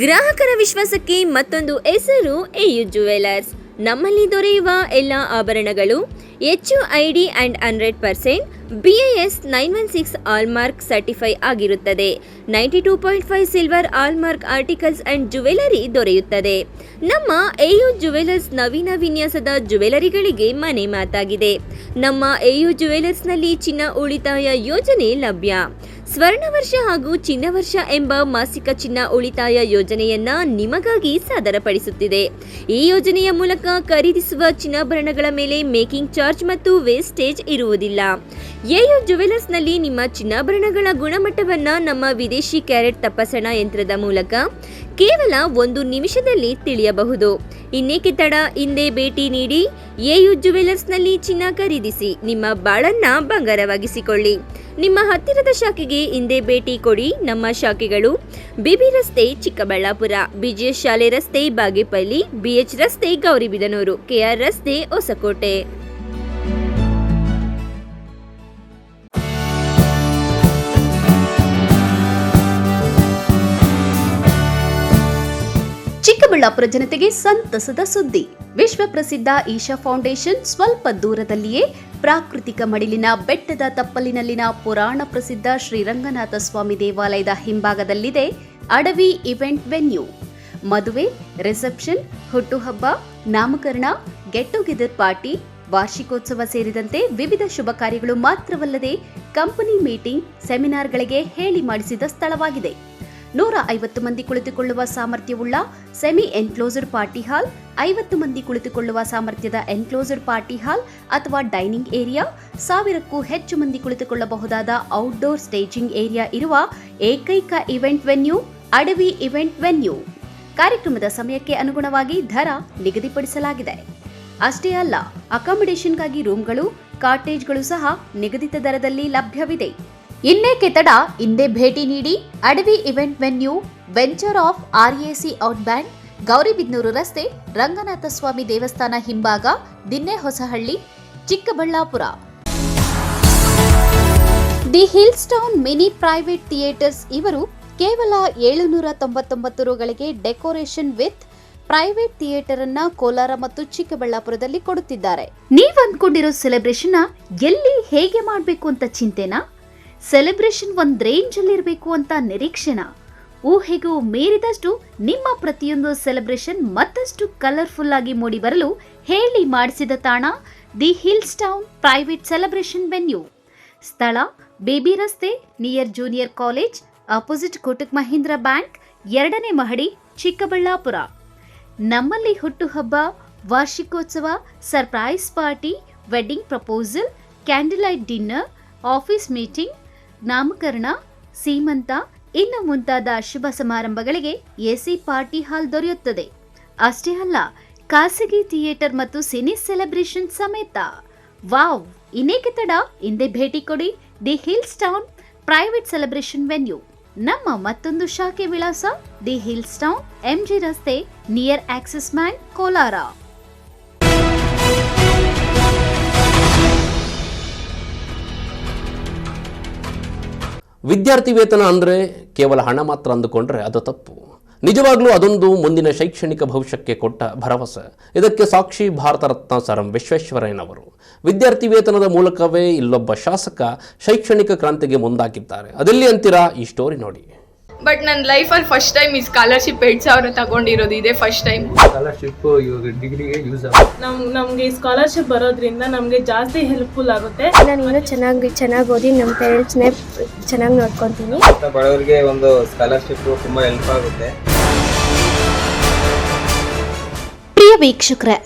Speaker 11: ಗ್ರಾಹಕರ ವಿಶ್ವಾಸಕ್ಕೆ ಮತ್ತೊಂದು ಹೆಸರು AU ಜುವೆಲರ್ಸ್. ನಮ್ಮಲ್ಲಿ ದೊರೆಯುವ ಎಲ್ಲ ಆಭರಣಗಳು HUID and 100% BIS 916 hallmark certify ಆಗಿರುತ್ತದೆ. 92.5 silver hallmark articles and jewellery ದೊರೆಯುತ್ತದೆ. ನಮ್ಮ AU ಜುವೆಲರ್ಸ್ ನವೀನ ವಿನ್ಯಾಸದ ಜುವೆಲರಿಗಳಿಗೆ ಮನೆ ಮಾತಾಗಿದೆ. ನಮ್ಮ AU ಜುವೆಲರ್ಸ್ನಲ್ಲಿ ಚಿನ್ನ ಉಳಿತಾಯ ಯೋಜನೆ ಲಭ್ಯ. ಸ್ವರ್ಣ ವರ್ಷ ಹಾಗೂ ಚಿನ್ನ ವರ್ಷ ಎಂಬ ಮಾಸಿಕ ಚಿನ್ನ ಉಳಿತಾಯ ಯೋಜನೆಯನ್ನ ನಿಮಗಾಗಿ ಸಾದರಪಡಿಸುತ್ತಿದೆ. ಈ ಯೋಜನೆಯ ಮೂಲಕ ಖರೀದಿಸುವ ಚಿನ್ನಾಭರಣಗಳ ಮೇಲೆ ಮೇಕಿಂಗ್ ಚಾರ್ಜ್ ಮತ್ತು ವೇಸ್ಟೇಜ್ ಇರುವುದಿಲ್ಲ. AU ಜುವೆಲರ್ಸ್ನಲ್ಲಿ ನಿಮ್ಮ ಚಿನ್ನಾಭರಣಗಳ ಗುಣಮಟ್ಟವನ್ನ ನಮ್ಮ ವಿದೇಶಿ ಕ್ಯಾರೆಟ್ ತಪಾಸಣಾ ಯಂತ್ರದ ಮೂಲಕ ಕೇವಲ 1 ನಿಮಿಷದಲ್ಲಿ ತಿಳಿಯಬಹುದು. ಇನ್ನೇಕೆ ತಡ, ಹಿಂದೆ ಭೇಟಿ ನೀಡಿ AU ಜುವೆಲರ್ಸ್ನಲ್ಲಿ ಚಿನ್ನ ಖರೀದಿಸಿ ನಿಮ್ಮ ಬಾಳನ್ನ ಬಂಗಾರವಾಗಿಸಿಕೊಳ್ಳಿ. ನಿಮ್ಮ ಹತ್ತಿರದ ಶಾಖೆಗೆ ಹಿಂದೆ ಭೇಟಿ ಕೊಡಿ. ನಮ್ಮ ಶಾಖೆಗಳು BB ರಸ್ತೆ, ಚಿಕ್ಕಬಳ್ಳಾಪುರ, BGS ಶಾಲೆ ರಸ್ತೆ, ಬಾಗೇಪಲ್ಲಿ, BH ರಸ್ತೆ, ಗೌರಿಬಿದನೂರು, KR ರಸ್ತೆ, ಹೊಸಕೋಟೆ.
Speaker 6: ಚಿಕ್ಕಬಳ್ಳಾಪುರ ಜನತೆಗೆ ಸಂತಸದ ಸುದ್ದಿ. ವಿಶ್ವ ಪ್ರಸಿದ್ಧ ಈಶಾ ಫೌಂಡೇಶನ್ ಸ್ವಲ್ಪ ದೂರದಲ್ಲಿಯೇ ಪ್ರಾಕೃತಿಕ ಮಡಿಲಿನ ಬೆಟ್ಟದ ತಪ್ಪಲಿನಲ್ಲಿನ ಪುರಾಣ ಪ್ರಸಿದ್ಧ ಶ್ರೀರಂಗನಾಥ ಸ್ವಾಮಿ ದೇವಾಲಯದ ಹಿಂಭಾಗದಲ್ಲಿದೆ ಅಡವಿ ಇವೆಂಟ್ ವೆನ್ಯೂ. ಮದುವೆ, ರಿಸೆಪ್ಷನ್, ಹುಟ್ಟುಹಬ್ಬ, ನಾಮಕರಣ, ಗೆಟ್ ಟುಗೆದರ್ ಪಾರ್ಟಿ, ವಾರ್ಷಿಕೋತ್ಸವ ಸೇರಿದಂತೆ ವಿವಿಧ ಶುಭ ಕಾರ್ಯಗಳು ಮಾತ್ರವಲ್ಲದೆ ಕಂಪನಿ ಮೀಟಿಂಗ್, ಸೆಮಿನಾರ್ಗಳಿಗೆ ಹೇಳಿ ಮಾಡಿಸಿದ ಸ್ಥಳವಾಗಿದೆ. 150 ಮಂದಿ ಕುಳಿತುಕೊಳ್ಳುವ ಸಾಮರ್ಥ್ಯವುಳ್ಳ ಸೆಮಿ ಎನ್ಕ್ಲೋಸ್ಡ್ ಪಾರ್ಟಿ ಹಾಲ್, 50 ಮಂದಿ ಕುಳಿತುಕೊಳ್ಳುವ ಸಾಮರ್ಥ್ಯದ ಎನ್ಕ್ಲೋಸ್ಡ್ ಪಾರ್ಟಿ ಹಾಲ್ ಅಥವಾ ಡೈನಿಂಗ್ ಏರಿಯಾ, 1000ಕ್ಕೂ ಹೆಚ್ಚು ಮಂದಿ ಕುಳಿತುಕೊಳ್ಳಬಹುದಾದ ಔಟ್ಡೋರ್ ಸ್ಟೇಜಿಂಗ್ ಏರಿಯಾ ಇರುವ ಏಕೈಕ ಇವೆಂಟ್ ವೆನ್ಯೂ ಅಡವಿ ಇವೆಂಟ್ ವೆನ್ಯೂ. ಕಾರ್ಯಕ್ರಮದ ಸಮಯಕ್ಕೆ ಅನುಗುಣವಾಗಿ ದರ ನಿಗದಿಪಡಿಸಲಾಗಿದೆ. ಅಷ್ಟೇ ಅಲ್ಲ, ಅಕಾಮಿಡೇಷನ್ಗಾಗಿ ರೂಮ್ಗಳು, ಕಾಟೇಜ್ಗಳು ಸಹ ನಿಗದಿತ ದರದಲ್ಲಿ ಲಭ್ಯವಿದೆ. ಇನ್ನೇಕೆ ತಡ, ಹಿಂದೆ ಭೇಟಿ ನೀಡಿ. Adavi event venue, venture of RAC outbound, Gauribidanur ರಸ್ತೆ, ರಂಗನಾಥ ಸ್ವಾಮಿ ದೇವಸ್ಥಾನ ಹಿಂಭಾಗ, Dinne Hosahalli, Chikkaballapur. The hills town mini private theatres ಇವರು ಕೇವಲ 799 ರುಗಳಿಗೆ ಡೆಕೋರೇಷನ್ ವಿತ್ ಪ್ರೈವೇಟ್ ಥಿಯೇಟರ್ ಅನ್ನ ಕೋಲಾರ ಮತ್ತು ಚಿಕ್ಕಬಳ್ಳಾಪುರದಲ್ಲಿ ಕೊಡುತ್ತಿದ್ದಾರೆ. ನೀವ್ ಅಂದ್ಕೊಂಡಿರೋ ಸೆಲೆಬ್ರೇಷನ್ ಎಲ್ಲಿ ಹೇಗೆ ಮಾಡಬೇಕು ಅಂತ ಚಿಂತೆನಾ? ಸೆಲೆಬ್ರೇಷನ್ ಒಂದ್ ರೇಂಜ್ ಅಲ್ಲಿ ಇರಬೇಕು ಅಂತ ನಿರೀಕ್ಷೆನಾ? ಊಹೆಗೂ ಮೀರಿದಷ್ಟು ನಿಮ್ಮ ಪ್ರತಿಯೊಂದು ಸೆಲೆಬ್ರೇಷನ್ ಮತ್ತಷ್ಟು ಕಲರ್ಫುಲ್ ಆಗಿ ಮೂಡಿ ಬರಲು ಹೇಳಿ ಮಾಡಿಸಿದ ತಾಣ the hills town private celebration venue. ಸ್ಥಳ ಬೇಬಿ ರಸ್ತೆ, near junior college, opposite Kotak Mahindra bank, 2ನೇ ಮಹಡಿ, ಚಿಕ್ಕಬಳ್ಳಾಪುರ. ನಮ್ಮಲ್ಲಿ ಹುಟ್ಟುಹಬ್ಬ, ವಾರ್ಷಿಕೋತ್ಸವ, surprise party, wedding proposal, candle light dinner, office meeting, ನಾಮಕರಣ, ಸೀಮಂತ ಇನ್ನು ಮುಂತಾದ ಶುಭ ಸಮಾರಂಭಗಳಿಗೆ AC ಪಾರ್ಟಿ ಹಾಲ್ ದೊರೆಯುತ್ತದೆ. ಅಷ್ಟೇ ಅಲ್ಲ, ಖಾಸಗಿ ಥಿಯೇಟರ್ ಮತ್ತು ಸಿನಿ ಸೆಲೆಬ್ರೇಷನ್ ಸಮೇತ. ವಾವ್! ಇನ್ನೇಕೆ ತಡ, ಹಿಂದೆ ಭೇಟಿ ಕೊಡಿ the hills town private celebration venue. ನಮ್ಮ ಮತ್ತೊಂದು ಶಾಖೆ ವಿಳಾಸ ದಿ ಹಿಲ್ಸ್ ಟೌನ್, MG ರಸ್ತೆ, ನಿಯರ್ ಆಕ್ಸಿಸ್ ಬ್ಯಾಂಕ್, ಕೋಲಾರ.
Speaker 5: ವಿದ್ಯಾರ್ಥಿ ವೇತನ ಅಂದರೆ ಕೇವಲ ಹಣ ಮಾತ್ರ ಅಂದುಕೊಂಡ್ರೆ ಅದು ತಪ್ಪು. ನಿಜವಾಗ್ಲೂ ಅದೊಂದು ಮುಂದಿನ ಶೈಕ್ಷಣಿಕ ಭವಿಷ್ಯಕ್ಕೆ ಕೊಟ್ಟ ಭರವಸೆ. ಇದಕ್ಕೆ ಸಾಕ್ಷಿ ಭಾರತ ರತ್ನ ಸರ್ ಎಂ ವಿಶ್ವೇಶ್ವರಯ್ಯನವರು. ವಿದ್ಯಾರ್ಥಿ ವೇತನದ ಮೂಲಕವೇ ಇಲ್ಲೊಬ್ಬ ಶಾಸಕ ಶೈಕ್ಷಣಿಕ ಕ್ರಾಂತಿಗೆ ಮುಂದಾಗಿದ್ದಾರೆ. ಅದೆಲ್ಲಿ ಅಂತೀರಾ? ಈ ಸ್ಟೋರಿ ನೋಡಿ.
Speaker 12: ಬಟ್ ನನ್ನ ಲೈಫಲ್ಲಿ ಫಸ್ಟ್ ಟೈಮ್ ಈ ಸ್ಕಾಲರ್ಶಿಪ್ 2,000 ತಗೊಂಡಿರೋದು ಇದೆ ಫಸ್ಟ್ ಟೈಮ್.
Speaker 13: ಸ್ಕಾಲರ್ಶಿಪ್ ಇವಾಗ ಡಿಗ್ರಿಗೆ ಯೂಸ್ ಆಗುತ್ತೆ.
Speaker 14: ನಮಗೆ ಈ ಸ್ಕಾಲರ್ಶಿಪ್ ಬರೋದ್ರಿಂದ ನಮಗೆ ಜಾಸ್ತಿ ಹೆಲ್ಪ್ಫುಲ್ ಆಗುತ್ತೆ.
Speaker 15: ನಾನು ಇನ್ನೂ ಚೆನ್ನಾಗಿ ಓದಿ ನಮ್ಮ ಪೇರೆಂಟ್ಸ್ನೇ ಚೆನ್ನಾಗಿ ನೋಡ್ಕೊತೀನಿ.
Speaker 13: ಬಡವರಿಗೆ ಒಂದು ಸ್ಕಾಲರ್ಶಿಪ್ ತುಂಬಾ ಹೆಲ್ಪ್ ಆಗುತ್ತೆ.
Speaker 6: ಪ್ರಿಯ ವೀಕ್ಷಕರೇ,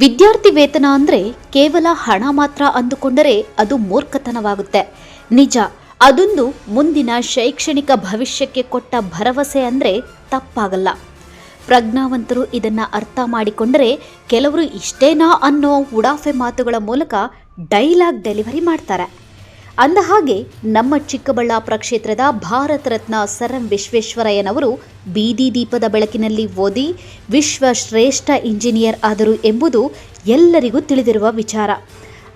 Speaker 6: ವಿದ್ಯಾರ್ಥಿ ವೇತನ ಅಂದರೆ ಕೇವಲ ಹಣ ಮಾತ್ರ ಅಂದುಕೊಂಡರೆ ಅದು ಮೂರ್ಖತನವಾಗುತ್ತೆ. ನಿಜ, ಅದೊಂದು ಮುಂದಿನ ಶೈಕ್ಷಣಿಕ ಭವಿಷ್ಯಕ್ಕೆ ಕೊಟ್ಟ ಭರವಸೆ ಅಂದರೆ ತಪ್ಪಾಗಲ್ಲ. ಪ್ರಜ್ಞಾವಂತರು ಇದನ್ನ ಅರ್ಥ ಮಾಡಿಕೊಂಡರೆ ಕೆಲವರು ಇಷ್ಟೇನಾ ಅನ್ನೋ ಉಡಾಫೆ ಮಾತುಗಳ ಮೂಲಕ ಡೈಲಾಗ್ ಡೆಲಿವರಿ ಮಾಡ್ತಾರೆ. ಅಂದ ಹಾಗೆ ನಮ್ಮ ಚಿಕ್ಕಬಳ್ಳಾಪುರ ಕ್ಷೇತ್ರದ ಭಾರತ ರತ್ನ ಸರ್ ಎಂ ವಿಶ್ವೇಶ್ವರಯ್ಯನವರು ಬೀದಿ ದೀಪದ ಬೆಳಕಿನಲ್ಲಿ ಓದಿ ವಿಶ್ವ ಶ್ರೇಷ್ಠ ಇಂಜಿನಿಯರ್ ಆದರು ಎಂಬುದು ಎಲ್ಲರಿಗೂ ತಿಳಿದಿರುವ ವಿಚಾರ.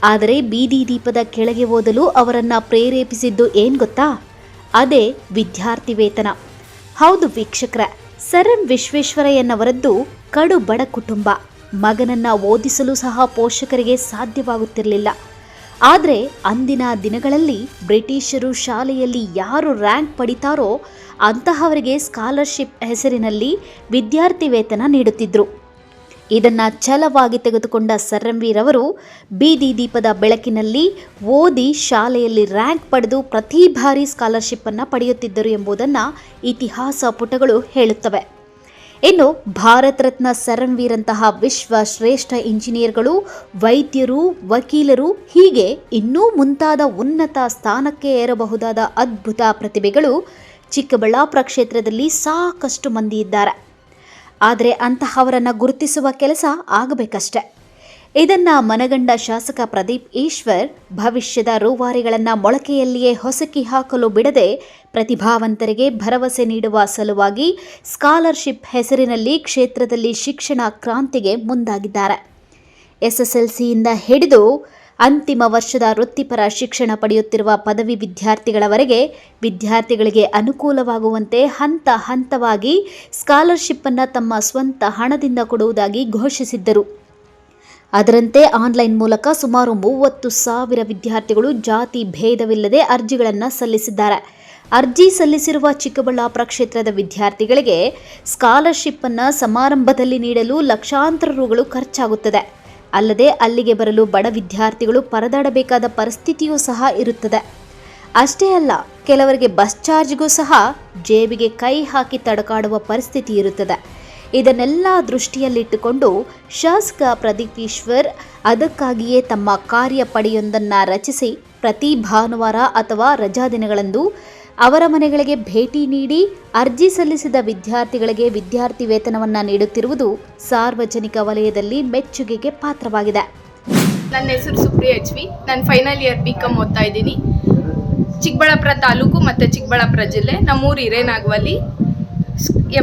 Speaker 6: ಆದರೆ ಬೀದಿ ದೀಪದ ಕೆಳಗೆ ಓದಲು ಅವರನ್ನ ಪ್ರೇರೇಪಿಸಿದ್ದು ಏನು ಗೊತ್ತಾ? ಅದೇ ವಿದ್ಯಾರ್ಥಿ ವೇತನ. ಹೌದು ವೀಕ್ಷಕರೇ, ಸರ್ ಎಂ ವಿಶ್ವೇಶ್ವರಯ್ಯನವರದ್ದು ಕಡು ಬಡ ಕುಟುಂಬ. ಮಗನನ್ನ ಓದಿಸಲು ಸಹ ಪೋಷಕರಿಗೆ ಸಾಧ್ಯವಾಗುತ್ತಿರಲಿಲ್ಲ. ಆದರೆ ಅಂದಿನ ದಿನಗಳಲ್ಲಿ ಬ್ರಿಟಿಷರು ಶಾಲೆಯಲ್ಲಿ ಯಾರು ರ್ಯಾಂಕ್ ಪಡಿತಾರೋ ಅಂತಹವರಿಗೆ ಸ್ಕಾಲರ್ಶಿಪ್ ಹೆಸರಿನಲ್ಲಿ ವಿದ್ಯಾರ್ಥಿ ವೇತನ ನೀಡುತ್ತಿದ್ದರು. ಇದನ್ನು ಛಲವಾಗಿ ತೆಗೆದುಕೊಂಡ ಸರ್ ಎಂ ವಿರವರು ಬೀದಿ ದೀಪದ ಬೆಳಕಿನಲ್ಲಿ ಓದಿ ಶಾಲೆಯಲ್ಲಿ ರ್ಯಾಂಕ್ ಪಡೆದು ಪ್ರತಿ ಬಾರಿ ಸ್ಕಾಲರ್ಶಿಪ್ಪನ್ನು ಪಡೆಯುತ್ತಿದ್ದರು ಎಂಬುದನ್ನು ಇತಿಹಾಸ ಪುಟಗಳು ಹೇಳುತ್ತವೆ. ಇನ್ನು ಭಾರತ ರತ್ನ ಸರ್ ಎಂ ವಿರಂತಹ ವಿಶ್ವ ಶ್ರೇಷ್ಠ ಇಂಜಿನಿಯರ್ಗಳು, ವೈದ್ಯರು, ವಕೀಲರು ಹೀಗೆ ಇನ್ನೂ ಮುಂತಾದ ಉನ್ನತ ಸ್ಥಾನಕ್ಕೆ ಏರಬಹುದಾದ ಅದ್ಭುತ ಪ್ರತಿಭೆಗಳು ಚಿಕ್ಕಬಳ್ಳಾಪುರ ಕ್ಷೇತ್ರದಲ್ಲಿ ಸಾಕಷ್ಟು ಮಂದಿ ಇದ್ದಾರೆ. ಆದರೆ ಅಂತಹವರನ್ನು ಗುರುತಿಸುವ ಕೆಲಸ ಆಗಬೇಕಷ್ಟೆ. ಇದನ್ನು ಮನಗಂಡ ಶಾಸಕ ಪ್ರದೀಪ್ ಈಶ್ವರ್ ಭವಿಷ್ಯದ ರೂವಾರಿಗಳನ್ನು ಮೊಳಕೆಯಲ್ಲಿಯೇ ಹೊಸಕಿ ಹಾಕಲು ಬಿಡದೆ ಪ್ರತಿಭಾವಂತರಿಗೆ ಭರವಸೆ ನೀಡುವ ಸಲುವಾಗಿ ಸ್ಕಾಲರ್ಶಿಪ್ ಹೆಸರಿನಲ್ಲಿ ಕ್ಷೇತ್ರದಲ್ಲಿ ಶಿಕ್ಷಣ ಕ್ರಾಂತಿಗೆ ಮುಂದಾಗಿದ್ದಾರೆ. SSLCಯಿಂದ ಹಿಡಿದು ಅಂತಿಮ ವರ್ಷದ ವೃತ್ತಿಪರ ಶಿಕ್ಷಣ ಪಡೆಯುತ್ತಿರುವ ಪದವಿ ವಿದ್ಯಾರ್ಥಿಗಳವರೆಗೆ ವಿದ್ಯಾರ್ಥಿಗಳಿಗೆ ಅನುಕೂಲವಾಗುವಂತೆ ಹಂತ ಹಂತವಾಗಿ ಸ್ಕಾಲರ್ಶಿಪ್ ಅನ್ನು ತಮ್ಮ ಸ್ವಂತ ಹಣದಿಂದ ಕೊಡುವುದಾಗಿ ಘೋಷಿಸಿದ್ದರು. ಅದರಂತೆ ಆನ್ಲೈನ್ ಮೂಲಕ ಸುಮಾರು 30,000 ವಿದ್ಯಾರ್ಥಿಗಳು ಜಾತಿ ಭೇದವಿಲ್ಲದೆ ಅರ್ಜಿಗಳನ್ನು ಸಲ್ಲಿಸಿದ್ದಾರೆ. ಅರ್ಜಿ ಸಲ್ಲಿಸಿರುವ ಚಿಕ್ಕಬಳ್ಳಾಪುರ ಕ್ಷೇತ್ರದ ವಿದ್ಯಾರ್ಥಿಗಳಿಗೆ ಸ್ಕಾಲರ್ಶಿಪ್ ಅನ್ನು ಸಮಾರಂಭದಲ್ಲಿ ನೀಡಲು ಲಕ್ಷಾಂತರ ರುಗಳು ಖರ್ಚಾಗುತ್ತದೆ. ಅಲ್ಲದೆ ಅಲ್ಲಿಗೆ ಬರಲು ಬಡ ವಿದ್ಯಾರ್ಥಿಗಳು ಪರದಾಡಬೇಕಾದ ಪರಿಸ್ಥಿತಿಯೂ ಸಹ ಇರುತ್ತದೆ. ಅಷ್ಟೇ ಅಲ್ಲ, ಕೆಲವರಿಗೆ ಬಸ್ ಚಾರ್ಜ್ಗೂ ಸಹ ಜೇಬಿಗೆ ಕೈ ಹಾಕಿ ತಡಕಾಡುವ ಪರಿಸ್ಥಿತಿ ಇರುತ್ತದೆ. ಇದನ್ನೆಲ್ಲ ದೃಷ್ಟಿಯಲ್ಲಿಟ್ಟುಕೊಂಡು ಶಾಸಕ ಪ್ರದೀಪ್ ಈಶ್ವರ್ ಅದಕ್ಕಾಗಿಯೇ ತಮ್ಮ ಕಾರ್ಯಪಡೆಯೊಂದನ್ನು ರಚಿಸಿ ಪ್ರತಿ ಭಾನುವಾರ ಅಥವಾ ರಜಾದಿನಗಳಂದು ಅವರ ಮನೆಗಳಿಗೆ ಭೇಟಿ ನೀಡಿ ಅರ್ಜಿ ಸಲ್ಲಿಸಿದ ವಿದ್ಯಾರ್ಥಿಗಳಿಗೆ ವಿದ್ಯಾರ್ಥಿ ವೇತನವನ್ನು ನೀಡುತ್ತಿರುವುದು ಸಾರ್ವಜನಿಕ ವಲಯದಲ್ಲಿ ಮೆಚ್ಚುಗೆಗೆ ಪಾತ್ರವಾಗಿದೆ.
Speaker 12: ನನ್ನ ಹೆಸರು ಸುಪ್ರಿಯ HV. ನಾನು ಫೈನಲ್ ಇಯರ್ BCom ಓದ್ತಾ ಇದ್ದೀನಿ. ಚಿಕ್ಕಬಳ್ಳಾಪುರ ತಾಲೂಕು ಮತ್ತು ಚಿಕ್ಕಬಳ್ಳಾಪುರ ಜಿಲ್ಲೆ, ನಮ್ಮೂರು ಹಿರೇನಾಗವಲ್ಲಿ.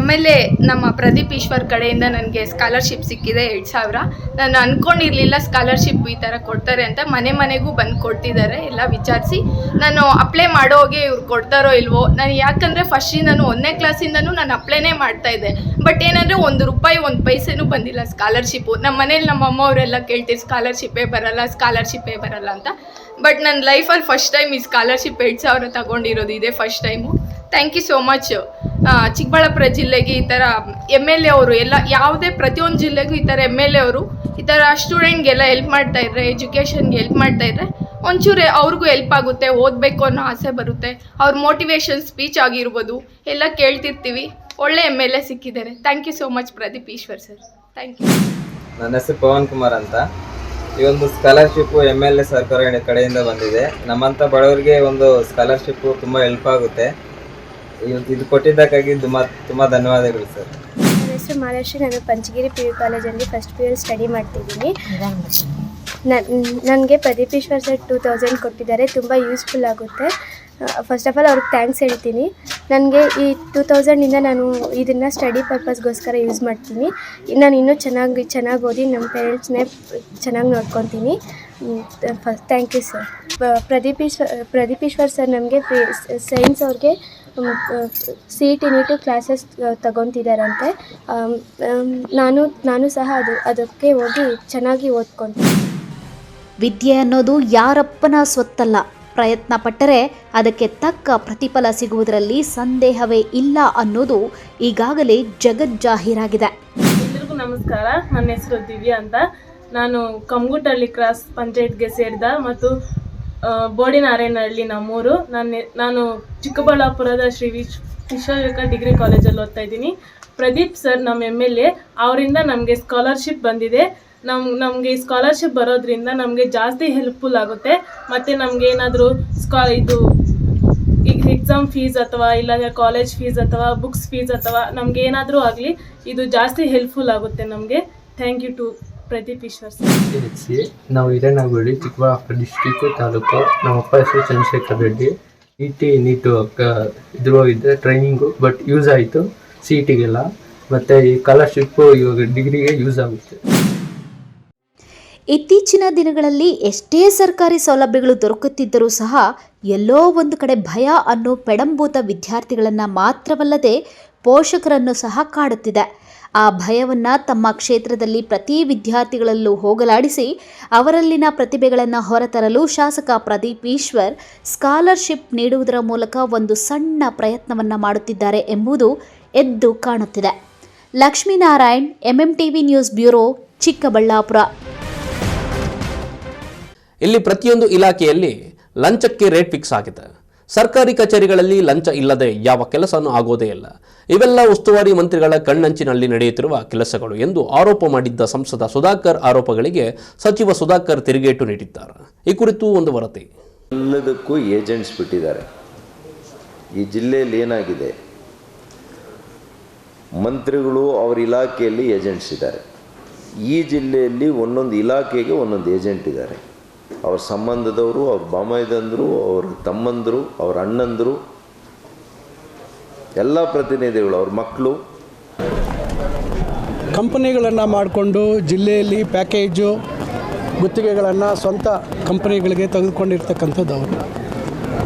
Speaker 12: MLA ನಮ್ಮ ಪ್ರದೀಪ್ ಈಶ್ವರ್ ಕಡೆಯಿಂದ ನನಗೆ ಸ್ಕಾಲರ್ಶಿಪ್ ಸಿಕ್ಕಿದೆ 2,000. ನಾನು ಅಂದ್ಕೊಂಡಿರಲಿಲ್ಲ ಸ್ಕಾಲರ್ಶಿಪ್ ಈ ಥರ ಕೊಡ್ತಾರೆ ಅಂತ. ಮನೆಗೂ ಬಂದು ಕೊಡ್ತಿದ್ದಾರೆ ಎಲ್ಲ ವಿಚಾರಿಸಿ. ನಾನು ಅಪ್ಲೈ ಮಾಡೋಗೆ ಇವ್ರು ಕೊಡ್ತಾರೋ ಇಲ್ವೋ, ನಾನು ಯಾಕಂದರೆ ಫಸ್ಟಿಂದನೂ 1ನೇ ಕ್ಲಾಸಿಂದನೂ ನಾನು ಅಪ್ಲೈನೇ ಮಾಡ್ತಾಯಿದ್ದೆ. ಬಟ್ ಏನಂದರೆ ₹1 1 ಪೈಸೆನೂ ಬಂದಿಲ್ಲ ಸ್ಕಾಲರ್ಶಿಪ್ಪು. ನಮ್ಮ ಮನೇಲಿ ನಮ್ಮ ಅಮ್ಮ ಅವರೆಲ್ಲ ಕೇಳ್ತೀವಿ ಸ್ಕಾಲರ್ಶಿಪ್ಪೇ ಬರಲ್ಲ ಅಂತ. ಬಟ್ ನನ್ನ ಲೈಫಲ್ಲಿ ಫಸ್ಟ್ ಟೈಮ್ ಈ ಸ್ಕಾಲರ್ಶಿಪ್ 2,000 ತಗೊಂಡಿರೋದು ಇದೇ first time. Thank you so much. Chikkaballapura ಜಿಲ್ಲೆಗೆ ಈ ಥರ MLA ಅವರು ಎಲ್ಲ ಯಾವುದೇ ಪ್ರತಿಯೊಂದು ಜಿಲ್ಲೆಗೂ ಈ ಥರ MLA ಅವರು ಈ ಥರ ಸ್ಟೂಡೆಂಟ್ಗೆಲ್ಲ ಹೆಲ್ಪ್ ಮಾಡ್ತಾಯಿದ್ರೆ, ಎಜುಕೇಷನ್ಗೆ ಹೆಲ್ಪ್ ಮಾಡ್ತಾಯಿದ್ರೆ ಒಂಚೂರು ಅವ್ರಿಗೂ ಹೆಲ್ಪ್ ಆಗುತ್ತೆ, ಓದಬೇಕು ಅನ್ನೋ ಆಸೆ ಬರುತ್ತೆ. ಅವ್ರ ಮೋಟಿವೇಶನ್ ಸ್ಪೀಚ್ ಆಗಿರ್ಬೋದು ಎಲ್ಲ ಕೇಳ್ತಿರ್ತೀವಿ. ಒಳ್ಳೆ MLA ಸಿಕ್ಕಿದ್ದಾರೆ. Thank you so much Pradeep Eshwar sir. Thank you.
Speaker 13: ನನ್ನ ಹೆಸರು ಪವನ್ ಕುಮಾರ್ ಅಂತ. ಈ ಒಂದು ಸ್ಕಾಲರ್ಶಿಪ್ಪು MLA ಸರ್ಕಾರ ಕಡೆಯಿಂದ ಬಂದಿದೆ. ನಮ್ಮಂಥ ಬಡವರಿಗೆ ಒಂದು ಸ್ಕಾಲರ್ಶಿಪ್ಪು ತುಂಬ ಹೆಲ್ಪ್ ಆಗುತ್ತೆ. ಇದು ಕೊಟ್ಟಿದ್ದಕ್ಕಾಗಿ ತುಂಬ ಧನ್ಯವಾದಗಳು ಸರ್.
Speaker 15: ನನ್ನ ಹೆಸರು ಮಹಾಲಕ್ಷ್ಮಿ. ನಾನು ಪಂಚಗಿರಿ PU ಕಾಲೇಜಲ್ಲಿ ಫಸ್ಟ್ PU ಸ್ಟಡಿ ಮಾಡ್ತಿದ್ದೀನಿ. ನನಗೆ ಪ್ರದೀಪ್ ಈಶ್ವರ್ ಸರ್ 2,000 ಕೊಟ್ಟಿದ್ದಾರೆ. ತುಂಬ ಯೂಸ್ಫುಲ್ ಆಗುತ್ತೆ. ಫಸ್ಟ್ ಆಫ್ ಆಲ್ ಅವ್ರಿಗೆ ಥ್ಯಾಂಕ್ಸ್ ಹೇಳ್ತೀನಿ. ನನಗೆ ಈ 2,000ಇಂದ ನಾನು ಇದನ್ನು ಸ್ಟಡಿ ಪರ್ಪಸ್ಗೋಸ್ಕರ ಯೂಸ್ ಮಾಡ್ತೀನಿ. ನಾನು ಇನ್ನೂ ಚೆನ್ನಾಗಿ ಓದಿ ನಮ್ಮ ಪೇರೆಂಟ್ಸ್ನೇ ಚೆನ್ನಾಗಿ ನೋಡ್ಕೊತೀನಿ. Thank you sir. Pradeep Eshwar sir ನಮಗೆ ಸೈನ್ಸ್ ಅವ್ರಿಗೆ CET NEET ಕ್ಲಾಸಸ್ ತಗೊತಿದ್ದಾರಂತೆ. ನಾನು ಸಹ ಅದಕ್ಕೆ ಹೋಗಿ ಚೆನ್ನಾಗಿ ಓದ್ಕೊತೀನಿ.
Speaker 6: ವಿದ್ಯೆ ಅನ್ನೋದು ಯಾರಪ್ಪನ ಸ್ವತ್ತಲ್ಲ. ಪ್ರಯತ್ನ ಪಟ್ಟರೆ ಅದಕ್ಕೆ ತಕ್ಕ ಪ್ರತಿಫಲ ಸಿಗುವುದರಲ್ಲಿ ಸಂದೇಹವೇ ಇಲ್ಲ ಅನ್ನೋದು ಈಗಾಗಲೇ ಜಗಜ್ಜಾಹೀರಾಗಿದೆ.
Speaker 14: ಎಲ್ಲರಿಗೂ ನಮಸ್ಕಾರ. ನನ್ನ ಹೆಸರು ದಿವ್ಯಾ ಅಂತ. ನಾನು ಕಮ್ಗುಟಹಳ್ಳಿ ಕ್ರಾಸ್ ಪಂಚಾಯತ್ಗೆ ಸೇರಿದ ಮತ್ತು ಬೋಡಿನಾರಾಯಣಹಳ್ಳಿ ನಮ್ಮೂರು. ನಾನು ಚಿಕ್ಕಬಳ್ಳಾಪುರದ ಶ್ರೀ ವಿಶ್ವೇಶ್ವರಯ್ಯ ಡಿಗ್ರಿ ಕಾಲೇಜಲ್ಲಿ ಓದ್ತಾ ಇದ್ದೀನಿ. ಪ್ರದೀಪ್ ಸರ್ ನಮ್ಮ MLA, ಅವರಿಂದ ನಮಗೆ ಸ್ಕಾಲರ್ಶಿಪ್ ಬಂದಿದೆ. ನಮಗೆ ಈ ಸ್ಕಾಲರ್ಶಿಪ್ ಬರೋದ್ರಿಂದ ನಮಗೆ ಜಾಸ್ತಿ ಹೆಲ್ಪ್ಫುಲ್ ಆಗುತ್ತೆ. ಮತ್ತು ನಮಗೆ ಏನಾದರೂ ಇದು ಈಗ ಎಕ್ಸಾಮ್ ಫೀಸ್ ಅಥವಾ ಇಲ್ಲಾಂದರೆ ಕಾಲೇಜ್ ಫೀಸ್ ಅಥವಾ ಬುಕ್ಸ್ ಫೀಸ್ ಅಥವಾ ನಮ್ಗೆ ಏನಾದರೂ ಆಗಲಿ ಇದು ಜಾಸ್ತಿ ಹೆಲ್ಪ್ಫುಲ್ ಆಗುತ್ತೆ ನಮಗೆ. Thank you to Pradeep Eshwar sir.
Speaker 16: ನಾವು ಹಿರೇನಾಗವಳ್ಳಿ, ಚಿಕ್ಕಬಳ್ಳಾಪುರ ಡಿಸ್ಟಿಕ್ಕು ತಾಲೂಕು. ನಮ್ಮ ಅಪ್ಪ ಹೆಸರು ಚಂದ್ರಶೇಖರ್ ರೆಡ್ಡಿ. ನೀಟು ಇದ್ರ ಹೋಗಿದ್ದೆ ಟ್ರೈನಿಂಗು, ಬಟ್ ಯೂಸ್ ಆಯಿತು CETಗೆಲ್ಲ. ಮತ್ತು ಈ ಸ್ಕಾಲರ್ಶಿಪ್ಪು ಇವಾಗ ಡಿಗ್ರಿಗೆ ಯೂಸ್ ಆಗುತ್ತೆ.
Speaker 6: ಇತ್ತೀಚಿನ ದಿನಗಳಲ್ಲಿ ಎಷ್ಟೇ ಸರ್ಕಾರಿ ಸೌಲಭ್ಯಗಳು ದೊರಕುತ್ತಿದ್ದರೂ ಸಹ ಎಲ್ಲೋ ಒಂದು ಕಡೆ ಭಯ ಅನ್ನೋ ಪೆಡಂಭೂತ ವಿದ್ಯಾರ್ಥಿಗಳನ್ನು ಮಾತ್ರವಲ್ಲದೆ ಪೋಷಕರನ್ನು ಸಹ ಕಾಡುತ್ತಿದೆ. ಆ ಭಯವನ್ನು ತಮ್ಮ ಕ್ಷೇತ್ರದಲ್ಲಿ ಪ್ರತಿ ವಿದ್ಯಾರ್ಥಿಗಳಲ್ಲೂ ಹೋಗಲಾಡಿಸಿ ಅವರಲ್ಲಿನ ಪ್ರತಿಭೆಗಳನ್ನು ಹೊರತರಲು ಶಾಸಕ ಪ್ರದೀಪ್ ಈಶ್ವರ್ ಸ್ಕಾಲರ್ಶಿಪ್ ನೀಡುವುದರ ಮೂಲಕ ಒಂದು ಸಣ್ಣ ಪ್ರಯತ್ನವನ್ನು ಮಾಡುತ್ತಿದ್ದಾರೆ ಎಂಬುದು ಎದ್ದು ಕಾಣುತ್ತಿದೆ. Lakshminarayan, MMTV news bureau, Chikkaballapur.
Speaker 5: ಇಲ್ಲಿ ಪ್ರತಿಯೊಂದು ಇಲಾಖೆಯಲ್ಲಿ ಲಂಚಕ್ಕೆ ರೇಟ್ ಫಿಕ್ಸ್ ಆಗಿದೆ. ಸರ್ಕಾರಿ ಕಚೇರಿಗಳಲ್ಲಿ ಲಂಚ ಇಲ್ಲದೆ ಯಾವ ಕೆಲಸನೂ ಆಗೋದೇ ಇಲ್ಲ. ಇವೆಲ್ಲ ಉಸ್ತುವಾರಿ ಮಂತ್ರಿಗಳ ಕಣ್ಣಂಚಿನಲ್ಲಿ ನಡೆಯುತ್ತಿರುವ ಕೆಲಸಗಳು ಎಂದು ಆರೋಪ ಮಾಡಿದ್ದ ಸಂಸದ ಸುಧಾಕರ್ ಆರೋಪಗಳಿಗೆ ಸಚಿವ ಸುಧಾಕರ್ ತಿರುಗೇಟು ನೀಡಿದ್ದಾರೆ. ಈ ಕುರಿತು ಒಂದು ವರದಿ.
Speaker 17: ಎಲ್ಲದಕ್ಕೂ ಏಜೆಂಟ್ಸ್ ಬಿಟ್ಟಿದ್ದಾರೆ. ಈ ಜಿಲ್ಲೆಯಲ್ಲಿ ಏನಾಗಿದೆ, ಮಂತ್ರಿಗಳು ಅವರ ಇಲಾಖೆಯಲ್ಲಿ ಏಜೆಂಟ್ಸ್ ಇದ್ದಾರೆ. ಈ ಜಿಲ್ಲೆಯಲ್ಲಿ ಒಂದೊಂದು ಇಲಾಖೆಗೆ ಒಂದೊಂದು ಏಜೆಂಟ್ ಇದ್ದಾರೆ. ಅವ್ರ ಸಂಬಂಧದವರು, ಅವ್ರ ಬಾಮೈದಂದರು, ಅವ್ರ ತಮ್ಮಂದರು, ಅವ್ರ ಅಣ್ಣಂದರು, ಎಲ್ಲ ಪ್ರತಿನಿಧಿಗಳು, ಅವ್ರ ಮಕ್ಕಳು.
Speaker 18: ಕಂಪನಿಗಳನ್ನು ಮಾಡಿಕೊಂಡು ಜಿಲ್ಲೆಯಲ್ಲಿ ಪ್ಯಾಕೇಜು ಗುತ್ತಿಗೆಗಳನ್ನು ಸ್ವಂತ ಕಂಪನಿಗಳಿಗೆ ತೆಗೆದುಕೊಂಡಿರ್ತಕ್ಕಂಥದ್ದು ಅವರು.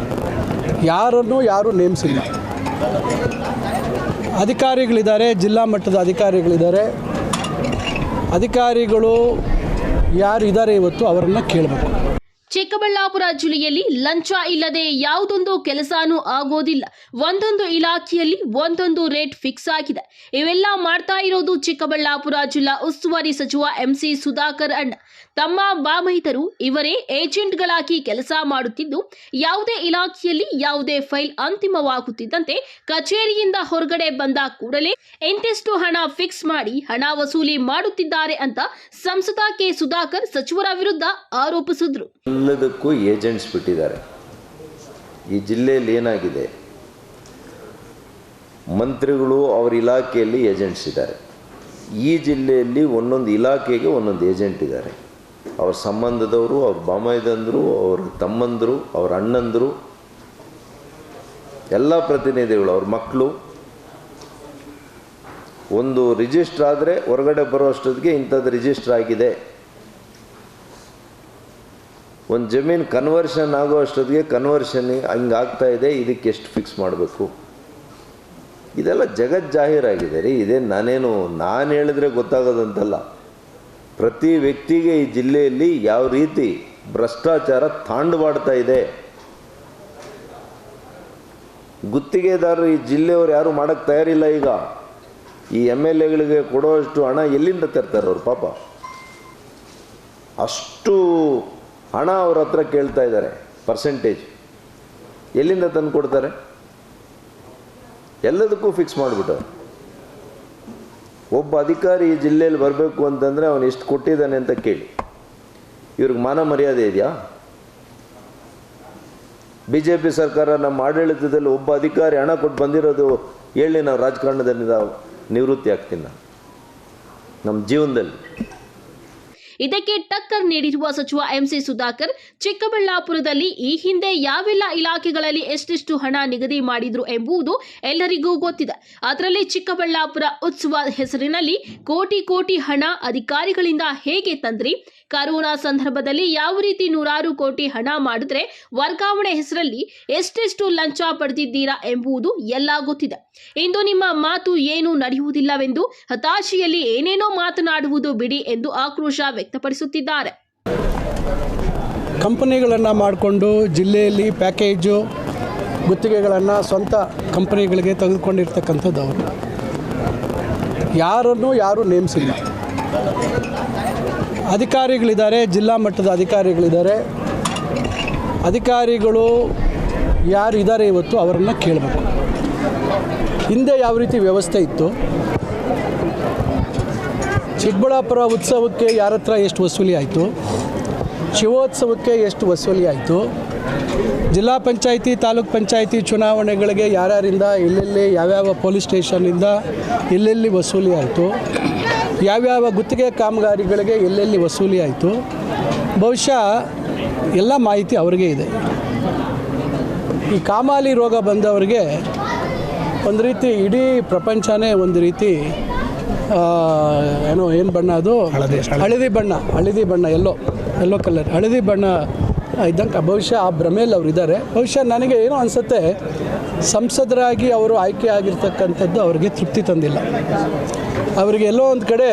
Speaker 18: ಯಾರು ನೇಮಿಸಿಲ್ಲ. ಅಧಿಕಾರಿಗಳಿದ್ದಾರೆ, ಜಿಲ್ಲಾ ಮಟ್ಟದ ಅಧಿಕಾರಿಗಳಿದ್ದಾರೆ. ಅಧಿಕಾರಿಗಳು ಯಾರಿದ್ದಾರೆ ಇವತ್ತು ಅವರನ್ನು ಕೇಳಬೇಕು.
Speaker 10: ಚಿಕ್ಕಬಳ್ಳಾಪುರ ಜಿಲ್ಲೆಯಲ್ಲಿ ಲಂಚ ಇಲ್ಲದೆ ಯಾವುದೊಂದು ಕೆಲಸನೂ ಆಗೋದಿಲ್ಲ. ಒಂದೊಂದು ಇಲಾಖೆಯಲ್ಲಿ ಒಂದೊಂದು ರೇಟ್ ಫಿಕ್ಸ್ ಆಗಿದೆ. ಇವೆಲ್ಲ ಮಾಡ್ತಾ ಇರೋದು ಚಿಕ್ಕಬಳ್ಳಾಪುರ ಜಿಲ್ಲಾ ಉಸ್ತುವಾರಿ ಸಚಿವ MC ಸುಧಾಕರ್ ಅಣ್ಣ. ತಮ್ಮ ಬಾಮೈದರು ಇವರೇ ಏಜೆಂಟ್ಗಳಾಗಿ ಕೆಲಸ ಮಾಡುತ್ತಿದ್ದು, ಯಾವುದೇ ಇಲಾಖೆಯಲ್ಲಿ ಯಾವುದೇ ಫೈಲ್ ಅಂತಿಮವಾಗುತ್ತಿದ್ದಂತೆ ಕಚೇರಿಯಿಂದ ಹೊರಗಡೆ ಬಂದ ಕೂಡಲೇ ಎಂತೆಷ್ಟು ಹಣ ಫಿಕ್ಸ್ ಮಾಡಿ ಹಣ ವಸೂಲಿ ಮಾಡುತ್ತಿದ್ದಾರೆ ಅಂತ ಸಂಸದ ಕೆ ಸುಧಾಕರ್ ಸಚಿವರ ವಿರುದ್ಧ ಆರೋಪಿಸಿದ್ರು.
Speaker 17: ಎಲ್ಲದಕ್ಕೂ ಏಜೆಂಟ್ಸ್ ಬಿಟ್ಟಿದ್ದಾರೆ. ಈ ಜಿಲ್ಲೆಯಲ್ಲಿ ಏನಾಗಿದೆ, ಮಂತ್ರಿಗಳು ಅವರ ಇಲಾಖೆಯಲ್ಲಿ ಏಜೆಂಟ್ಸ್ ಇದ್ದಾರೆ. ಈ ಜಿಲ್ಲೆಯಲ್ಲಿ ಒಂದೊಂದು ಇಲಾಖೆಗೆ ಒಂದೊಂದು ಏಜೆಂಟ್ ಇದ್ದಾರೆ. ಅವ್ರ ಸಂಬಂಧದವರು, ಅವ್ರ ಬಾಮೈದಂದರು, ಅವ್ರ ತಮ್ಮಂದರು, ಅವ್ರ ಅಣ್ಣಂದರು, ಎಲ್ಲ ಪ್ರತಿನಿಧಿಗಳು, ಅವ್ರ ಮಕ್ಕಳು. ಒಂದು ರಿಜಿಸ್ಟ್ರ್ ಆದರೆ ಹೊರಗಡೆ ಬರೋ ಅಷ್ಟೊತ್ತಿಗೆ ಇಂಥದ್ದು ರಿಜಿಸ್ಟ್ರ್ ಆಗಿದೆ. ಒಂದು ಜಮೀನು ಕನ್ವರ್ಷನ್ ಆಗೋ ಅಷ್ಟೊತ್ತಿಗೆ ಕನ್ವರ್ಷನ್ ಹಂಗೆ ಆಗ್ತಾ ಇದೆ, ಇದಕ್ಕೆ ಎಷ್ಟು ಫಿಕ್ಸ್ ಮಾಡಬೇಕು. ಇದೆಲ್ಲ ಜಗಜ್ಜಾಹೀರಾಗಿದೆ ರೀ. ಇದೇ ನಾನು ಹೇಳಿದ್ರೆ ಗೊತ್ತಾಗೋದಂತಲ್ಲ. ಪ್ರತಿ ವ್ಯಕ್ತಿಗೆ ಈ ಜಿಲ್ಲೆಯಲ್ಲಿ ಯಾವ ರೀತಿ ಭ್ರಷ್ಟಾಚಾರ ತಾಂಡವಾಡ್ತಾ ಇದೆ. ಗುತ್ತಿಗೆದಾರರು ಈ ಜಿಲ್ಲೆಯವರು ಯಾರು ಮಾಡೋಕ್ಕೆ ತಯಾರಿಲ್ಲ. ಈಗ ಈ MLAಗಳಿಗೆ ಕೊಡೋಷ್ಟು ಹಣ ಎಲ್ಲಿಂದ ತರ್ತಾರೆ ಅವರು? ಪಾಪ ಅಷ್ಟು ಹಣ ಅವ್ರ ಹತ್ರ ಕೇಳ್ತಾ ಇದ್ದಾರೆ. ಪರ್ಸೆಂಟೇಜ್ ಎಲ್ಲಿಂದ ತಂದು ಕೊಡ್ತಾರೆ? ಎಲ್ಲದಕ್ಕೂ ಫಿಕ್ಸ್ ಮಾಡಿಬಿಟ್ಟವ್ರು. ಒಬ್ಬ ಅಧಿಕಾರಿ ಈ ಜಿಲ್ಲೆಯಲ್ಲಿ ಬರಬೇಕು ಅಂತಂದರೆ ಅವನು ಎಷ್ಟು ಕೊಟ್ಟಿದ್ದಾನೆ ಅಂತ ಕೇಳಿ. ಇವ್ರಿಗೆ ಮಾನ ಮರ್ಯಾದೆ ಇದೆಯಾ? BJP ಸರ್ಕಾರ ನಮ್ಮ ಆಡಳಿತದಲ್ಲಿ ಒಬ್ಬ ಅಧಿಕಾರಿ ಹಣ ಕೊಟ್ಟು ಬಂದಿರೋದು ಹೇಳಿ, ನಾವು ರಾಜಕಾರಣದಲ್ಲಿ ನಿವೃತ್ತಿ ಆಗ್ತೀನಿ ನಮ್ಮ ಜೀವನದಲ್ಲಿ.
Speaker 10: ಇದಕ್ಕೆ ಟಕ್ಕರ್ ನೀಡಿರುವ ಸಚಿವ MC ಸುಧಾಕರ್, ಚಿಕ್ಕಬಳ್ಳಾಪುರದಲ್ಲಿ ಈ ಹಿಂದೆ ಯಾವೆಲ್ಲ ಇಲಾಖೆಗಳಲ್ಲಿ ಎಷ್ಟೆಷ್ಟು ಹಣ ನಿಗದಿ ಮಾಡಿದ್ರು ಎಂಬುದು ಎಲ್ಲರಿಗೂ ಗೊತ್ತಿದೆ. ಅದರಲ್ಲಿ ಚಿಕ್ಕಬಳ್ಳಾಪುರ ಉತ್ಸವ ಹೆಸರಿನಲ್ಲಿ ಕೋಟಿ ಕೋಟಿ ಹಣ ಅಧಿಕಾರಿಗಳಿಂದ ಹೇಗೆ ತಂದ್ರಿ, ಕರೋನಾ ಸಂದರ್ಭದಲ್ಲಿ ಯಾವ ರೀತಿ 100 ಕೋಟಿ ಹಣ ಮಾಡಿದ್ರೆ ವರ್ಗಾವಣೆ ಹೆಸರಲ್ಲಿ ಎಷ್ಟೆಷ್ಟು ಲಂಚ ಪಡೆದಿದ್ದೀರಾ ಎಂಬುದು ಎಲ್ಲ ಗೊತ್ತಿದೆ. ಇಂದು ನಿಮ್ಮ ಮಾತು ಏನು ನಡೆಯುವುದಿಲ್ಲವೆಂದು ಹತಾಶೆಯಲ್ಲಿ ಏನೇನೋ ಮಾತನಾಡುವುದು ಬಿಡಿ ಎಂದು ಆಕ್ರೋಶ ವ್ಯಕ್ತಪಡಿಸುತ್ತಿದ್ದಾರೆ.
Speaker 18: ಕಂಪನಿಗಳನ್ನು ಮಾಡಿಕೊಂಡು ಜಿಲ್ಲೆಯಲ್ಲಿ ಪ್ಯಾಕೇಜು ಗುತ್ತಿಗೆಗಳನ್ನು ಸ್ವಂತ ಕಂಪನಿಗಳಿಗೆ ತೆಗೆದುಕೊಂಡಿರ್ತಕ್ಕಂಥದ್ದು ಅವರು. ಯಾರು ನೇಮಿಸಿಲ್ಲ. ಅಧಿಕಾರಿಗಳಿದ್ದಾರೆ, ಜಿಲ್ಲಾ ಮಟ್ಟದ ಅಧಿಕಾರಿಗಳಿದ್ದಾರೆ. ಅಧಿಕಾರಿಗಳು ಯಾರಿದ್ದಾರೆ ಇವತ್ತು ಅವರನ್ನು ಕೇಳಬೇಕು. ಹಿಂದೆ ಯಾವ ರೀತಿ ವ್ಯವಸ್ಥೆ ಇತ್ತು, ಚಿಕ್ಕಬಳ್ಳಾಪುರ ಉತ್ಸವಕ್ಕೆ ಯಾರ ಹತ್ರ ಎಷ್ಟು ವಸೂಲಿ ಆಯಿತು, ಶಿವೋತ್ಸವಕ್ಕೆ ಎಷ್ಟು ವಸೂಲಿ ಆಯಿತು, ಜಿಲ್ಲಾ ಪಂಚಾಯಿತಿ ತಾಲೂಕ್ ಪಂಚಾಯಿತಿ ಚುನಾವಣೆಗಳಿಗೆ ಯಾರ್ಯಾರಿಂದ ಎಲ್ಲೆಲ್ಲಿ ಯಾವ್ಯಾವ ಪೊಲೀಸ್ ಸ್ಟೇಷನ್ನಿಂದ ಎಲ್ಲೆಲ್ಲಿ ವಸೂಲಿ ಆಯಿತು, ಯಾವ್ಯಾವ ಗುತ್ತಿಗೆ ಕಾಮಗಾರಿಗಳಿಗೆ ಎಲ್ಲೆಲ್ಲಿ ವಸೂಲಿ ಆಯಿತು, ಬಹುಶಃ ಎಲ್ಲ ಮಾಹಿತಿ ಅವರಿಗೆ ಇದೆ. ಈ ಕಾಮಾಲಿ ರೋಗ ಬಂದವರಿಗೆ ಒಂದು ರೀತಿ ಇಡೀ ಪ್ರಪಂಚನೇ ಒಂದು ರೀತಿ ಏನು ಬಣ್ಣ ಅದು ಹಳದಿ ಬಣ್ಣ ಎಲ್ಲೋ ಕಲರ್ ಹಳದಿ ಬಣ್ಣ ಇದ್ದಂಗೆ ಬಹುಶಃ ಆ ಭ್ರಮೆಯಲ್ಲಿ ಅವರು ಇದ್ದಾರೆ. ಬಹುಶಃ ನನಗೆ ಏನೋ ಅನಿಸುತ್ತೆ, ಸಂಸದರಾಗಿ ಅವರು ಆಯ್ಕೆ ಆಗಿರ್ತಕ್ಕಂಥದ್ದು ಅವರಿಗೆ ತೃಪ್ತಿ ತಂದಿಲ್ಲ. ಅವರಿಗೆ ಎಲ್ಲೋ ಒಂದು ಕಡೆ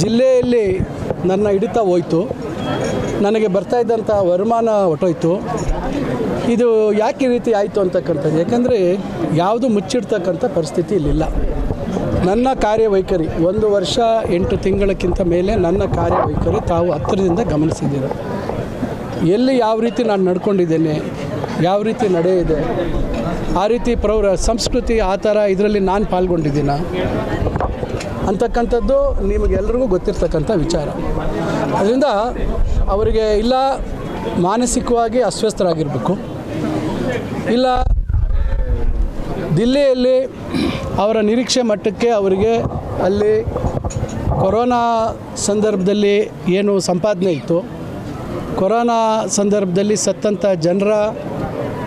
Speaker 18: ಜಿಲ್ಲೆಯಲ್ಲಿ ನನ್ನ ಹಿಡಿತಾ ಹೋಯಿತು, ನನಗೆ ಬರ್ತಾಯಿದ್ದಂಥ ವರಮಾನ ಹೊಟ್ಟೋಯ್ತು, ಇದು ಯಾಕೆ ಈ ರೀತಿ ಆಯಿತು ಅಂತಕ್ಕಂಥದ್ದು. ಯಾಕಂದರೆ ಯಾವುದು ಮುಚ್ಚಿಡ್ತಕ್ಕಂಥ ಪರಿಸ್ಥಿತಿ ಇಲ್ಲಿಲ್ಲ. ನನ್ನ ಕಾರ್ಯವೈಖರಿ 1 ವರ್ಷ 8 ತಿಂಗಳಕ್ಕಿಂತ ಮೇಲೆ ನನ್ನ ಕಾರ್ಯವೈಖರಿ ತಾವು ಹತ್ತಿರದಿಂದ ಗಮನಿಸಿದ್ದೀರ. ಎಲ್ಲಿ ಯಾವ ರೀತಿ ನಾನು ನಡ್ಕೊಂಡಿದ್ದೇನೆ, ಯಾವ ರೀತಿ ನಡೆ ಇದೆ, ಆ ರೀತಿ ಸಂಸ್ಕೃತಿ ಆ ಥರ ಇದರಲ್ಲಿ ನಾನು ಪಾಲ್ಗೊಂಡಿದ್ದೀನ ಅಂತಕ್ಕಂಥದ್ದು ನಿಮಗೆಲ್ಲರಿಗೂ ಗೊತ್ತಿರ್ತಕ್ಕಂಥ ವಿಚಾರ. ಅದರಿಂದ ಅವರಿಗೆ ಇಲ್ಲ ಮಾನಸಿಕವಾಗಿ ಅಸ್ವಸ್ಥರಾಗಿರಬೇಕು, ಇಲ್ಲ ದಿಲ್ಲಿಯಲ್ಲಿ ಅವರ ನಿರೀಕ್ಷೆ ಮಟ್ಟಕ್ಕೆ ಅವರಿಗೆ ಅಲ್ಲಿ ಕೊರೋನಾ ಸಂದರ್ಭದಲ್ಲಿ ಏನು ಸಂಪಾದನೆ ಇತ್ತು, ಕೊರೋನಾ ಸಂದರ್ಭದಲ್ಲಿ ಸತ್ತಂಥ ಜನರ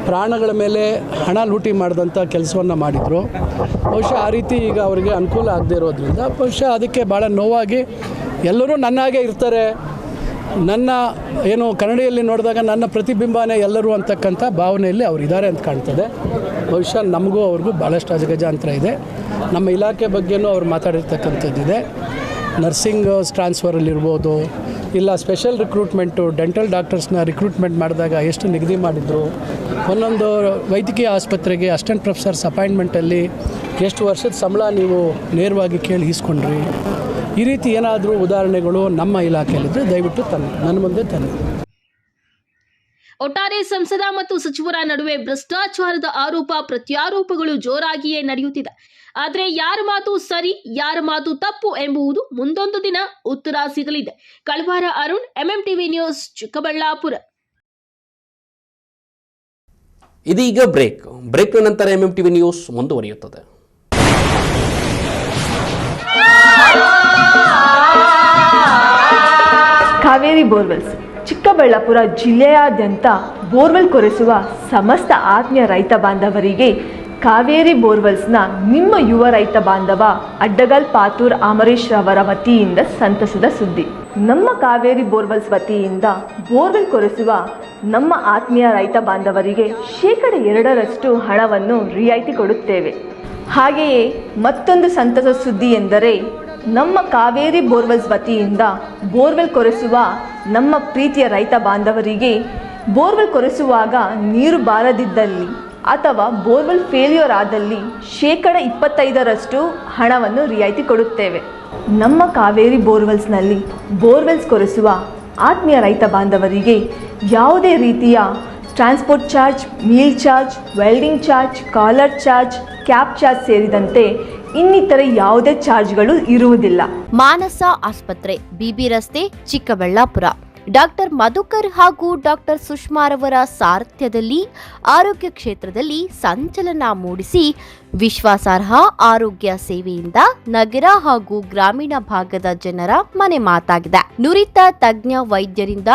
Speaker 18: ಪ್ರಾಣಗಳ ಮೇಲೆ ಹಣ ಲೂಟಿ ಮಾಡಿದಂಥ ಕೆಲಸವನ್ನು ಮಾಡಿದರು. ಬಹುಶಃ ಆ ರೀತಿ ಈಗ ಅವರಿಗೆ ಅನುಕೂಲ ಆಗದೇ ಇರೋದ್ರಿಂದ ಬಹುಶಃ ಅದಕ್ಕೆ ಭಾಳ ನೋವಾಗಿ ಎಲ್ಲರೂ ನನ್ನಾಗೆ ಇರ್ತಾರೆ, ನನ್ನ ಏನು ಕನ್ನಡಿಯಲ್ಲಿ ನೋಡಿದಾಗ ನನ್ನ ಪ್ರತಿಬಿಂಬನೇ ಎಲ್ಲರೂ ಅಂತಕ್ಕಂಥ ಭಾವನೆಯಲ್ಲಿ ಅವರು ಇದ್ದಾರೆ ಅಂತ ಕಾಣ್ತದೆ. ಬಹುಶಃ ನಮಗೂ ಅವ್ರಿಗೂ ಭಾಳಷ್ಟು ಅಜಗಜಾಂತರ ಇದೆ. ನಮ್ಮ ಇಲಾಖೆ ಬಗ್ಗೆನೂ ಅವ್ರು ಮಾತಾಡಿರ್ತಕ್ಕಂಥದ್ದಿದೆ. ನರ್ಸಿಂಗ್ ಟ್ರಾನ್ಸ್ಫರಲ್ಲಿರ್ಬೋದು, ಇಲ್ಲ ಸ್ಪೆಷಲ್ ರಿಕ್ರೂಟ್ಮೆಂಟು, ಡೆಂಟಲ್ ಡಾಕ್ಟರ್ಸ್ನ ರಿಕ್ರೂಟ್ಮೆಂಟ್ ಮಾಡಿದಾಗ ಎಷ್ಟು ನಿಗದಿ ಮಾಡಿದರು, ಒಂದೊಂದು ವೈದ್ಯಕೀಯ ಆಸ್ಪತ್ರೆಗೆ ಅಸಿಸ್ಟೆಂಟ್ ಪ್ರೊಫೆಸರ್ಸ್ ಅಪಾಯಿಂಟ್ಮೆಂಟಲ್ಲಿ ಎಷ್ಟು ವರ್ಷದ ಸಂಬಳ ನೀವು ನೇರವಾಗಿ ಕೇಳಿ ಈಸ್ಕೊಂಡ್ರಿ, ಈ ರೀತಿ ಏನಾದರೂ ಉದಾಹರಣೆಗಳು ನಮ್ಮ ಇಲಾಖೆಯಲ್ಲಿದ್ದರೆ ದಯವಿಟ್ಟು ನನ್ನ ಮುಂದೆ ತನ್ನಿ.
Speaker 10: ಒಟ್ಟಾರೆ ಸಂಸದ ಮತ್ತು ಸಚಿವರ ನಡುವೆ ಭ್ರಷ್ಟಾಚಾರದ ಆರೋಪ ಪ್ರತ್ಯಾರೋಪಗಳು ಜೋರಾಗಿಯೇ ನಡೆಯುತ್ತಿದೆ. ಆದರೆ ಯಾರ ಮಾತು ಸರಿ, ಯಾರ ಮಾತು ತಪ್ಪು ಎಂಬುದು ಮುಂದೊಂದು ದಿನ ಉತ್ತರ ಸಿಗಲಿದೆ. ಕಳವಾರ ಅರುಣ್, MMTV ನ್ಯೂಸ್, ಚಿಕ್ಕಬಳ್ಳಾಪುರ.
Speaker 5: ಇದೀಗ ಬ್ರೇಕ್ನ ನಂತರ MMTV ನ್ಯೂಸ್ ಮುಂದುವರಿಯುತ್ತದೆ.
Speaker 19: ಕಾವೇರಿ ಬೋರ್ವೆಲ್ಸ್ ಚಿಕ್ಕಬಳ್ಳಾಪುರ ಜಿಲ್ಲೆಯಾದ್ಯಂತ ಬೋರ್ವೆಲ್ ಕೊರೆಸುವ ಸಮಸ್ತ ಆತ್ಮೀಯ ರೈತ ಬಾಂಧವರಿಗೆ ಕಾವೇರಿ ಬೋರ್ವೆಲ್ಸ್ನ ನಿಮ್ಮ ಯುವ ರೈತ ಬಾಂಧವ ಅಡ್ಡಗಲ್ ಪಾತೂರ್ ಅಮರೀಶ್ ರವರ ವತಿಯಿಂದ ಸಂತಸದ ಸುದ್ದಿ. ನಮ್ಮ ಕಾವೇರಿ ಬೋರ್ವೆಲ್ಸ್ ವತಿಯಿಂದ ಬೋರ್ವೆಲ್ ಕೊರೆಸುವ ನಮ್ಮ ಆತ್ಮೀಯ ರೈತ ಬಾಂಧವರಿಗೆ 2% ಹಣವನ್ನು ರಿಯಾಯಿತಿ ಕೊಡುತ್ತೇವೆ. ಹಾಗೆಯೇ ಮತ್ತೊಂದು ಸಂತಸ ಸುದ್ದಿ ಎಂದರೆ ನಮ್ಮ ಕಾವೇರಿ ಬೋರ್ವೆಲ್ಸ್ ವತಿಯಿಂದ ಬೋರ್ವೆಲ್ ಕೊರೆಸುವ ನಮ್ಮ ಪ್ರೀತಿಯ ರೈತ ಬಾಂಧವರಿಗೆ ಬೋರ್ವೆಲ್ ಕೊರೆಸುವಾಗ ನೀರು ಬಾರದಿದ್ದಲ್ಲಿ ಅಥವಾ ಬೋರ್ವೆಲ್ ಫೇಲ್ಯೂರ್ ಆದಲ್ಲಿ 25% ಹಣವನ್ನು ರಿಯಾಯಿತಿ ಕೊಡುತ್ತೇವೆ. ನಮ್ಮ ಕಾವೇರಿ ಬೋರ್ವೆಲ್ಸ್ನಲ್ಲಿ ಬೋರ್ವೆಲ್ಸ್ ಕೊರೆಸುವ ಆತ್ಮೀಯ ರೈತ ಬಾಂಧವರಿಗೆ ಯಾವುದೇ ರೀತಿಯ transport charge, meal charge, welding charge, collar charge, cab charge ಸೇರಿದಂತೆ ಇನ್ನಿತರೆ ಯಾವುದೇ ಚಾರ್ಜ್ಗಳು ಇರುವುದಿಲ್ಲ.
Speaker 6: ಮಾನಸ ಆಸ್ಪತ್ರೆ, BB ರಸ್ತೆ, ಚಿಕ್ಕಬಳ್ಳಾಪುರ. ಡಾಕ್ಟರ್ ಮಧುಕರ್ ಹಾಗೂ ಡಾಕ್ಟರ್ ಸುಷ್ಮಾರವರ ಸಾರಥ್ಯದಲ್ಲಿ ಆರೋಗ್ಯ ಕ್ಷೇತ್ರದಲ್ಲಿ ಸಂಚಲನ ಮೂಡಿಸಿ ವಿಶ್ವಾಸಾರ್ಹ ಆರೋಗ್ಯ ಸೇವೆಯಿಂದ ನಗರ ಹಾಗೂ ಗ್ರಾಮೀಣ ಭಾಗದ ಜನರ ಮನೆ ಮಾತಾಗಿದೆ. ನುರಿತ ತಜ್ಞ ವೈದ್ಯರಿಂದ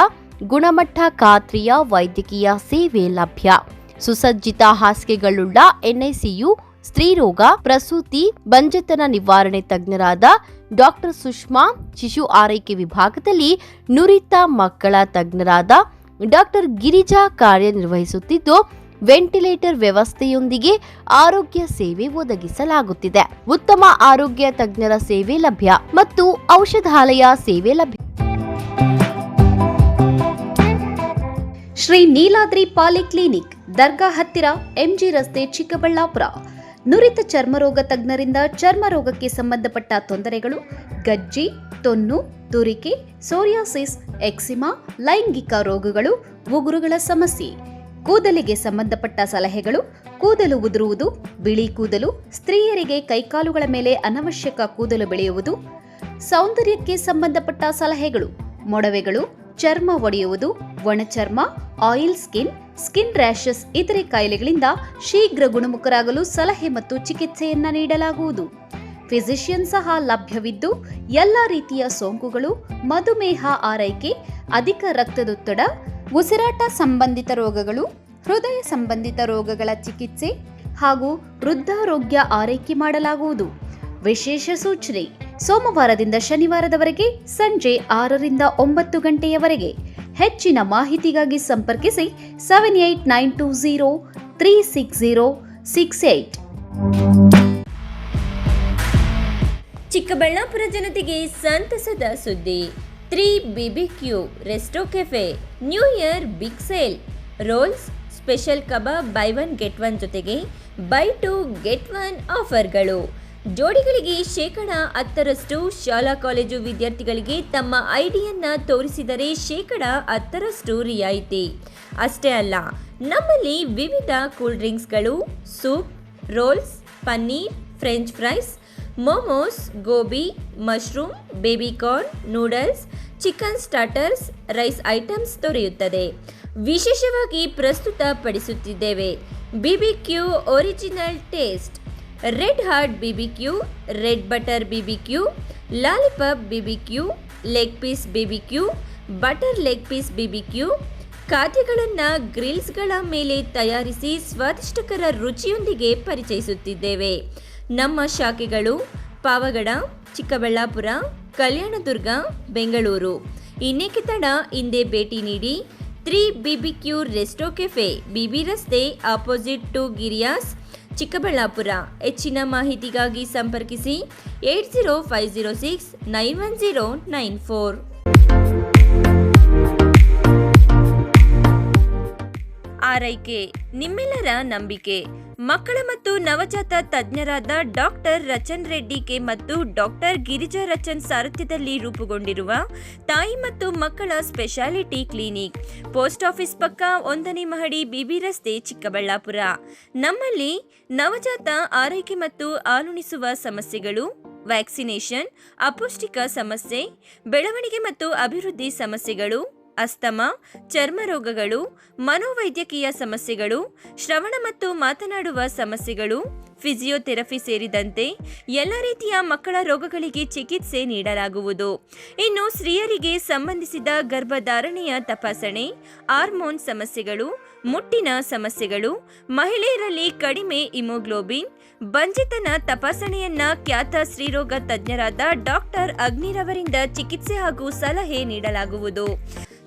Speaker 6: ಗುಣಮಟ್ಟ ಖಾತ್ರಿಯ ವೈದ್ಯಕೀಯ ಸೇವೆ ಲಭ್ಯ. ಸುಸಜ್ಜಿತ ಹಾಸಿಗೆಗಳುಳ್ಳ NICU, ಸ್ತ್ರೀರೋಗ, ಪ್ರಸೂತಿ, ಬಂಜೆತನ ನಿವಾರಣೆ ತಜ್ಞರಾದ ಡಾಕ್ಟರ್ ಸುಷ್ಮಾ, ಶಿಶು ಆರೈಕೆ ವಿಭಾಗದಲ್ಲಿ ನುರಿತ ಮಕ್ಕಳ ತಜ್ಞರಾದ ಡಾಕ್ಟರ್ ಗಿರಿಜಾ ಕಾರ್ಯನಿರ್ವಹಿಸುತ್ತಿದ್ದು, ವೆಂಟಿಲೇಟರ್ ವ್ಯವಸ್ಥೆಯೊಂದಿಗೆ ಆರೋಗ್ಯ ಸೇವೆ ಒದಗಿಸಲಾಗುತ್ತಿದೆ. ಉತ್ತಮ ಆರೋಗ್ಯ ತಜ್ಞರ ಸೇವೆ ಲಭ್ಯ ಮತ್ತು ಔಷಧಾಲಯ ಸೇವೆ ಲಭ್ಯ. ಶ್ರೀ ನೀಲಾದ್ರಿ ಪಾಲಿಕ್ಲಿನಿಕ್, ದರ್ಗಾ ಹತ್ತಿರ, MG ರಸ್ತೆ, ಚಿಕ್ಕಬಳ್ಳಾಪುರ. ನುರಿತ ಚರ್ಮರೋಗ ತಜ್ಞರಿಂದ ಚರ್ಮರೋಗಕ್ಕೆ ಸಂಬಂಧಪಟ್ಟ ತೊಂದರೆಗಳು, ಗಜ್ಜಿ, ತೊನ್ನು, ತುರಿಕೆ, ಸೋರಿಯಾಸಿಸ್, ಎಕ್ಸಿಮಾ, ಲೈಂಗಿಕ ರೋಗಗಳು, ಉಗುರುಗಳ ಸಮಸ್ಯೆ, ಕೂದಲಿಗೆ ಸಂಬಂಧಪಟ್ಟ ಸಲಹೆಗಳು, ಕೂದಲು ಉದುರುವುದು, ಬಿಳಿ ಕೂದಲು, ಸ್ತ್ರೀಯರಿಗೆ ಕೈಕಾಲುಗಳ ಮೇಲೆ ಅನವಶ್ಯಕ ಕೂದಲು ಬೆಳೆಯುವುದು, ಸೌಂದರ್ಯಕ್ಕೆ ಸಂಬಂಧಪಟ್ಟ ಸಲಹೆಗಳು, ಮೊಡವೆಗಳು, ಚರ್ಮ ಒಡೆಯುವುದು, ಒಣಚರ್ಮ, ಆಯಿಲ್ ಸ್ಕಿನ್, ಸ್ಕಿನ್ ರ್ಯಾಷಸ್ ಇತರೆ ಕಾಯಿಲೆಗಳಿಂದ ಶೀಘ್ರ ಗುಣಮುಖರಾಗಲು ಸಲಹೆ ಮತ್ತು ಚಿಕಿತ್ಸೆಯನ್ನ ನೀಡಲಾಗುವುದು. ಫಿಸಿಷಿಯನ್ ಸಹ ಲಭ್ಯವಿದ್ದು ಎಲ್ಲ ರೀತಿಯ ಸೋಂಕುಗಳು, ಮಧುಮೇಹ ಆರೈಕೆ, ಅಧಿಕ ರಕ್ತದೊತ್ತಡ, ಉಸಿರಾಟ ಸಂಬಂಧಿತ ರೋಗಗಳು, ಹೃದಯ ಸಂಬಂಧಿತ ರೋಗಗಳ ಚಿಕಿತ್ಸೆ ಹಾಗೂ ವೃದ್ಧಾರೋಗ್ಯ ಆರೈಕೆ ಮಾಡಲಾಗುವುದು. ವಿಶೇಷ ಸೂಚನೆ: ಸೋಮವಾರದಿಂದ ಶನಿವಾರದವರೆಗೆ ಸಂಜೆ 6 ರಿಂದ 9 ಗಂಟೆಯವರೆಗೆ. ಹೆಚ್ಚಿನ ಮಾಹಿತಿಗಾಗಿ ಸಂಪರ್ಕಿಸಿ 7892036068.
Speaker 11: ಚಿಕ್ಕಬಳ್ಳಾಪುರ ಜನತೆಗೆ ಸಂತಸದ ಸುದ್ದಿ. 3BBQ resto cafe new year big sale. Rolls, special kebab buy 1 get 1 ಜೊತೆಗೆ ಬೈ 2 ಗೆಟ್ 1 ಆಫರ್ಗಳು. ಜೋಡಿಗಳಿಗೆ 10% ಶಾಲಾ ಕಾಲೇಜು ವಿದ್ಯಾರ್ಥಿಗಳಿಗೆ ತಮ್ಮ ಐಡಿಯನ್ನು ತೋರಿಸಿದರೆ 10% ರಿಯಾಯಿತಿ. ಅಷ್ಟೇ ಅಲ್ಲ, ನಮ್ಮಲ್ಲಿ ವಿವಿಧ ಕೂಲ್ ಡ್ರಿಂಕ್ಸ್ಗಳು, soup, rolls, paneer, French fries, momos, gobi, mushroom, baby corn, noodles, chicken starters, rice items ದೊರೆಯುತ್ತದೆ. ವಿಶೇಷವಾಗಿ ಪ್ರಸ್ತುತಪಡಿಸುತ್ತಿದ್ದೇವೆ BBQ original taste, red heart BBQ, red butter BBQ, lollipop BBQ, leg piece BBQ, butter leg piece BBQ. ಖಾದ್ಯಗಳನ್ನು ಗ್ರಿಲ್ಸ್ಗಳ ಮೇಲೆ ತಯಾರಿಸಿ ಸ್ವಾದಿಷ್ಟಕರ ರುಚಿಯೊಂದಿಗೆ ಪರಿಚಯಿಸುತ್ತಿದ್ದೇವೆ. ನಮ್ಮ ಶಾಖೆಗಳು ಪಾವಗಡ, ಚಿಕ್ಕಬಳ್ಳಾಪುರ, ಕಲ್ಯಾಣದುರ್ಗ, ಬೆಂಗಳೂರು. ಇನ್ನೇಕೆ ತಡ, ಹಿಂದೆ ಭೇಟಿ ನೀಡಿ 3 BBQ ರೆಸ್ಟೋ ಕೆಫೆ, BB ರಸ್ತೆ, ಆಪೋಸಿಟ್ ಟು ಗಿರಿಯಾಸ್, ಚಿಕ್ಕಬಳ್ಳಾಪುರ. ಹೆಚ್ಚಿನ ಮಾಹಿತಿಗಾಗಿ ಸಂಪರ್ಕಿಸಿ 8050691094. ಆರೈಕೆ ನಿಮ್ಮೆಲ್ಲರ ನಂಬಿಕೆ. ಮಕ್ಕಳ ಮತ್ತು ನವಜಾತ ತಜ್ಞರಾದ ಡಾಕ್ಟರ್ ರಚನ್ ರೆಡ್ಡಿ ಕೆ ಮತ್ತು ಡಾಕ್ಟರ್ ಗಿರಿಜಾ ರಚನ್ ಸಾರಥ್ಯದಲ್ಲಿ ರೂಪುಗೊಂಡಿರುವ ತಾಯಿ ಮತ್ತು ಮಕ್ಕಳ ಸ್ಪೆಷಾಲಿಟಿ ಕ್ಲಿನಿಕ್, ಪೋಸ್ಟ್ ಆಫೀಸ್ ಪಕ್ಕ 1ನೇ ಮಹಡಿ, BB ರಸ್ತೆ, ಚಿಕ್ಕಬಳ್ಳಾಪುರ. ನಮ್ಮಲ್ಲಿ ನವಜಾತ ಆರೈಕೆ ಮತ್ತು ಹಾಲುಣಿಸುವ ಸಮಸ್ಯೆಗಳು, ವ್ಯಾಕ್ಸಿನೇಷನ್, ಅಪೌಷ್ಟಿಕ ಸಮಸ್ಯೆ, ಬೆಳವಣಿಗೆ ಮತ್ತು ಅಭಿವೃದ್ಧಿ ಸಮಸ್ಯೆಗಳು, ಅಸ್ತಮಾ, ಚರ್ಮ ರೋಗಗಳು, ಮನೋವೈದ್ಯಕೀಯ ಸಮಸ್ಯೆಗಳು, ಶ್ರವಣ ಮತ್ತು ಮಾತನಾಡುವ ಸಮಸ್ಯೆಗಳು, ಫಿಸಿಯೋಥೆರಪಿ ಸೇರಿದಂತೆ ಎಲ್ಲ ರೀತಿಯ ಮಕ್ಕಳ ರೋಗಗಳಿಗೆ ಚಿಕಿತ್ಸೆ ನೀಡಲಾಗುವುದು. ಇನ್ನು ಸ್ತ್ರೀಯರಿಗೆ ಸಂಬಂಧಿಸಿದ ಗರ್ಭಧಾರಣೆಯ ತಪಾಸಣೆ, ಹಾರ್ಮೋನ್ ಸಮಸ್ಯೆಗಳು, ಮುಟ್ಟಿನ ಸಮಸ್ಯೆಗಳು, ಮಹಿಳೆಯರಲ್ಲಿ ಕಡಿಮೆ ಹಿಮೋಗ್ಲೋಬಿನ್, ಬಂಜೆತನ ತಪಾಸಣೆಯನ್ನ ಖ್ಯಾತ ಸ್ತ್ರೀರೋಗ ತಜ್ಞರಾದ ಡಾಕ್ಟರ್ ಅಗ್ನಿರವರಿಂದ ಚಿಕಿತ್ಸೆ ಹಾಗೂ ಸಲಹೆ ನೀಡಲಾಗುವುದು.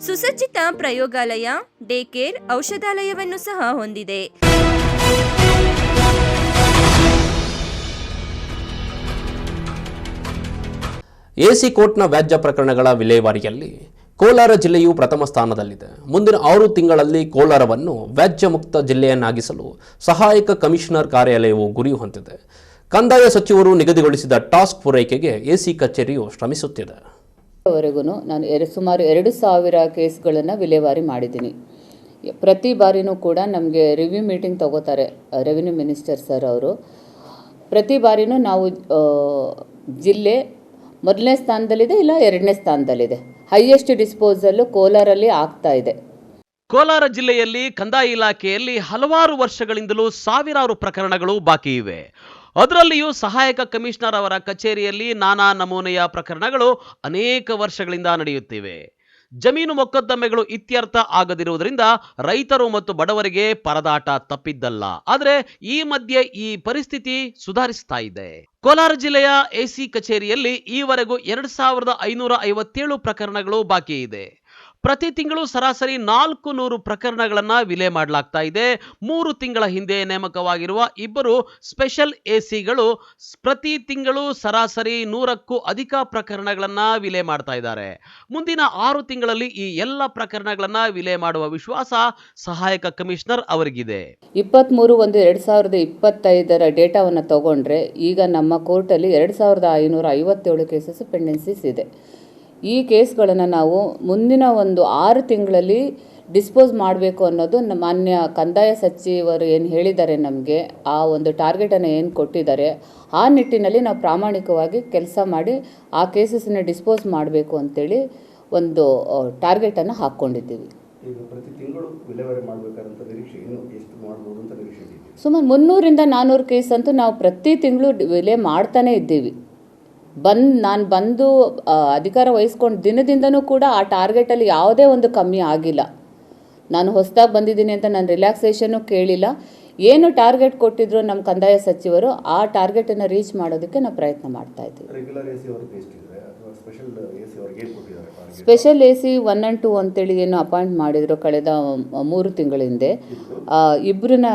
Speaker 11: ಸುಸಜ್ಜಿತ ಪ್ರಯೋಗಾಲಯ, ಡೇ ಕೇರ್, ಔಷಧಾಲಯವನ್ನು ಸಹ ಹೊಂದಿದೆ.
Speaker 5: ಎಸಿ ಕೋರ್ಟ್ನ ವ್ಯಾಜ್ಯ ಪ್ರಕರಣಗಳ ವಿಲೇವಾರಿಯಲ್ಲಿ ಕೋಲಾರ ಜಿಲ್ಲೆಯು ಪ್ರಥಮ ಸ್ಥಾನದಲ್ಲಿದೆ. ಮುಂದಿನ 6 ತಿಂಗಳಲ್ಲಿ ಕೋಲಾರವನ್ನು ವ್ಯಾಜ್ಯ ಮುಕ್ತ ಜಿಲ್ಲೆಯನ್ನಾಗಿಸಲು ಸಹಾಯಕ ಕಮಿಷನರ್ ಕಾರ್ಯಾಲಯವು ಗುರಿ ಹೊಂದಿದೆ. ಕಂದಾಯ ಸಚಿವರು ನಿಗದಿಗೊಳಿಸಿದ ಟಾಸ್ಕ್ ಪೂರೈಕೆಗೆ ಎಸಿ ಕಚೇರಿಯು ಶ್ರಮಿಸುತ್ತಿದೆ.
Speaker 20: ವರೆಗೂ ನಾನು ಸುಮಾರು 2000 ಕೇಸ್ಗಳನ್ನು ವಿಲೇವಾರಿ ಮಾಡಿದ್ದೀನಿ. ಪ್ರತಿ ಬಾರಿನೂ ಕೂಡ ನಮಗೆ ರಿವ್ಯೂ ಮೀಟಿಂಗ್ ತಗೋತಾರೆ ರೆವಿನ್ಯೂ ಮಿನಿಸ್ಟರ್ ಸರ್ ಅವರು. ಪ್ರತಿ ಬಾರಿನೂ ನಾವು ಜಿಲ್ಲೆ 1ನೇ ಸ್ಥಾನದಲ್ಲಿದೆ, ಇಲ್ಲ 2ನೇ ಸ್ಥಾನದಲ್ಲಿದೆ. ಹೈಯೆಸ್ಟ್ ಡಿಸ್ಪೋಸಲ್ಲು ಕೋಲಾರಲ್ಲಿ ಆಗ್ತಾ ಇದೆ.
Speaker 1: ಕೋಲಾರ ಜಿಲ್ಲೆಯಲ್ಲಿ ಕಂದಾಯ ಇಲಾಖೆಯಲ್ಲಿ ಹಲವಾರು ವರ್ಷಗಳಿಂದಲೂ ಸಾವಿರಾರು ಪ್ರಕರಣಗಳು ಬಾಕಿ ಇವೆ. ಅದರಲ್ಲಿಯೂ ಸಹಾಯಕ ಕಮಿಷನರ್ ಅವರ ಕಚೇರಿಯಲ್ಲಿ ನಾನಾ ನಮೂನೆಯ ಪ್ರಕರಣಗಳು ಅನೇಕ ವರ್ಷಗಳಿಂದ ನಡೆಯುತ್ತಿವೆ. ಜಮೀನು ಮೊಕದ್ದಮೆಗಳು ಇತ್ಯರ್ಥ ಆಗದಿರುವುದರಿಂದ ರೈತರು ಮತ್ತು ಬಡವರಿಗೆ ಪರದಾಟ ತಪ್ಪಿದ್ದಲ್ಲ. ಆದರೆ ಈ ಮಧ್ಯೆ ಈ ಪರಿಸ್ಥಿತಿ ಸುಧಾರಿಸ್ತಾ ಇದೆ. ಕೋಲಾರ ಜಿಲ್ಲೆಯ ಎಸಿ ಕಚೇರಿಯಲ್ಲಿ ಈವರೆಗೂ 2557 ಪ್ರಕರಣಗಳು ಬಾಕಿ ಇದೆ. ಪ್ರತಿ ತಿಂಗಳು ಸರಾಸರಿ 400 ಪ್ರಕರಣಗಳನ್ನು ವಿಲೆ ಮಾಡಲಾಗ್ತಾ ಇದೆ. 3 ತಿಂಗಳ ಹಿಂದೆ ನೇಮಕವಾಗಿರುವ 2 ಸ್ಪೆಷಲ್ ಎಸಿಗಳು ಪ್ರತಿ ತಿಂಗಳು ಸರಾಸರಿ 100ಕ್ಕೂ ಅಧಿಕ ಪ್ರಕರಣಗಳನ್ನು ವಿಲೆ ಮಾಡ್ತಾ ಇದ್ದಾರೆ. ಮುಂದಿನ 6 ತಿಂಗಳಲ್ಲಿ ಈ ಎಲ್ಲ ಪ್ರಕರಣಗಳನ್ನು ವಿಲೆ ಮಾಡುವ ವಿಶ್ವಾಸ ಸಹಾಯಕ ಕಮಿಷನರ್ ಅವರಿಗಿದೆ.
Speaker 20: 23/1/2025 ಡೇಟಾವನ್ನು ತಗೊಂಡ್ರೆ ಈಗ ನಮ್ಮ ಕೋರ್ಟಲ್ಲಿ 2557 ಕೇಸಸ್ ಪೆಂಡೆನ್ಸೀಸ್ ಇದೆ. ಈ ಕೇಸ್ಗಳನ್ನು ನಾವು ಮುಂದಿನ ಒಂದು 6 ತಿಂಗಳಲ್ಲಿ ಡಿಸ್ಪೋಸ್ ಮಾಡಬೇಕು ಅನ್ನೋದು ಮಾನ್ಯ ಕಂದಾಯ ಸಚಿವರು ಏನು ಹೇಳಿದ್ದಾರೆ, ನಮಗೆ ಆ ಒಂದು ಟಾರ್ಗೆಟನ್ನು ಏನು ಕೊಟ್ಟಿದ್ದಾರೆ, ಆ ನಿಟ್ಟಿನಲ್ಲಿ ನಾವು ಪ್ರಾಮಾಣಿಕವಾಗಿ ಕೆಲಸ ಮಾಡಿ ಆ ಕೇಸಸ್ನ ಡಿಸ್ಪೋಸ್ ಮಾಡಬೇಕು ಅಂತೇಳಿ ಒಂದು ಟಾರ್ಗೆಟನ್ನು ಹಾಕ್ಕೊಂಡಿದ್ದೀವಿ. ಸುಮಾರು 300-400 ಕೇಸ್ ಅಂತೂ ನಾವು ಪ್ರತಿ ತಿಂಗಳು ವಿಲೆ ಮಾಡ್ತಾನೇ ಇದ್ದೀವಿ. ನಾನು ಬಂದು ಅಧಿಕಾರ ವಹಿಸ್ಕೊಂಡು ದಿನದಿಂದನೂ ಕೂಡ ಆ ಟಾರ್ಗೆಟಲ್ಲಿ ಯಾವುದೇ ಒಂದು ಕಮ್ಮಿ ಆಗಿಲ್ಲ. ನಾನು ಹೊಸದಾಗಿ ಬಂದಿದ್ದೀನಿ ಅಂತ ನಾನು ರಿಲ್ಯಾಕ್ಸೇಷನ್ನು ಕೇಳಿಲ್ಲ. ಏನು ಟಾರ್ಗೆಟ್ ಕೊಟ್ಟಿದ್ರು ನಮ್ಮ ಕಂದಾಯ ಸಚಿವರು, ಆ ಟಾರ್ಗೆಟನ್ನು ರೀಚ್ ಮಾಡೋದಕ್ಕೆ ನಾವು ಪ್ರಯತ್ನ ಮಾಡ್ತಾ ಇದ್ದೀವಿ. ಸ್ಪೆಷಲ್ ಎಸಿ 1 and 2 ಅಂತೇಳಿ ಏನು ಅಪಾಯಿಂಟ್ ಮಾಡಿದರು ಕಳೆದ 3 ತಿಂಗಳ ಹಿಂದೆ, 2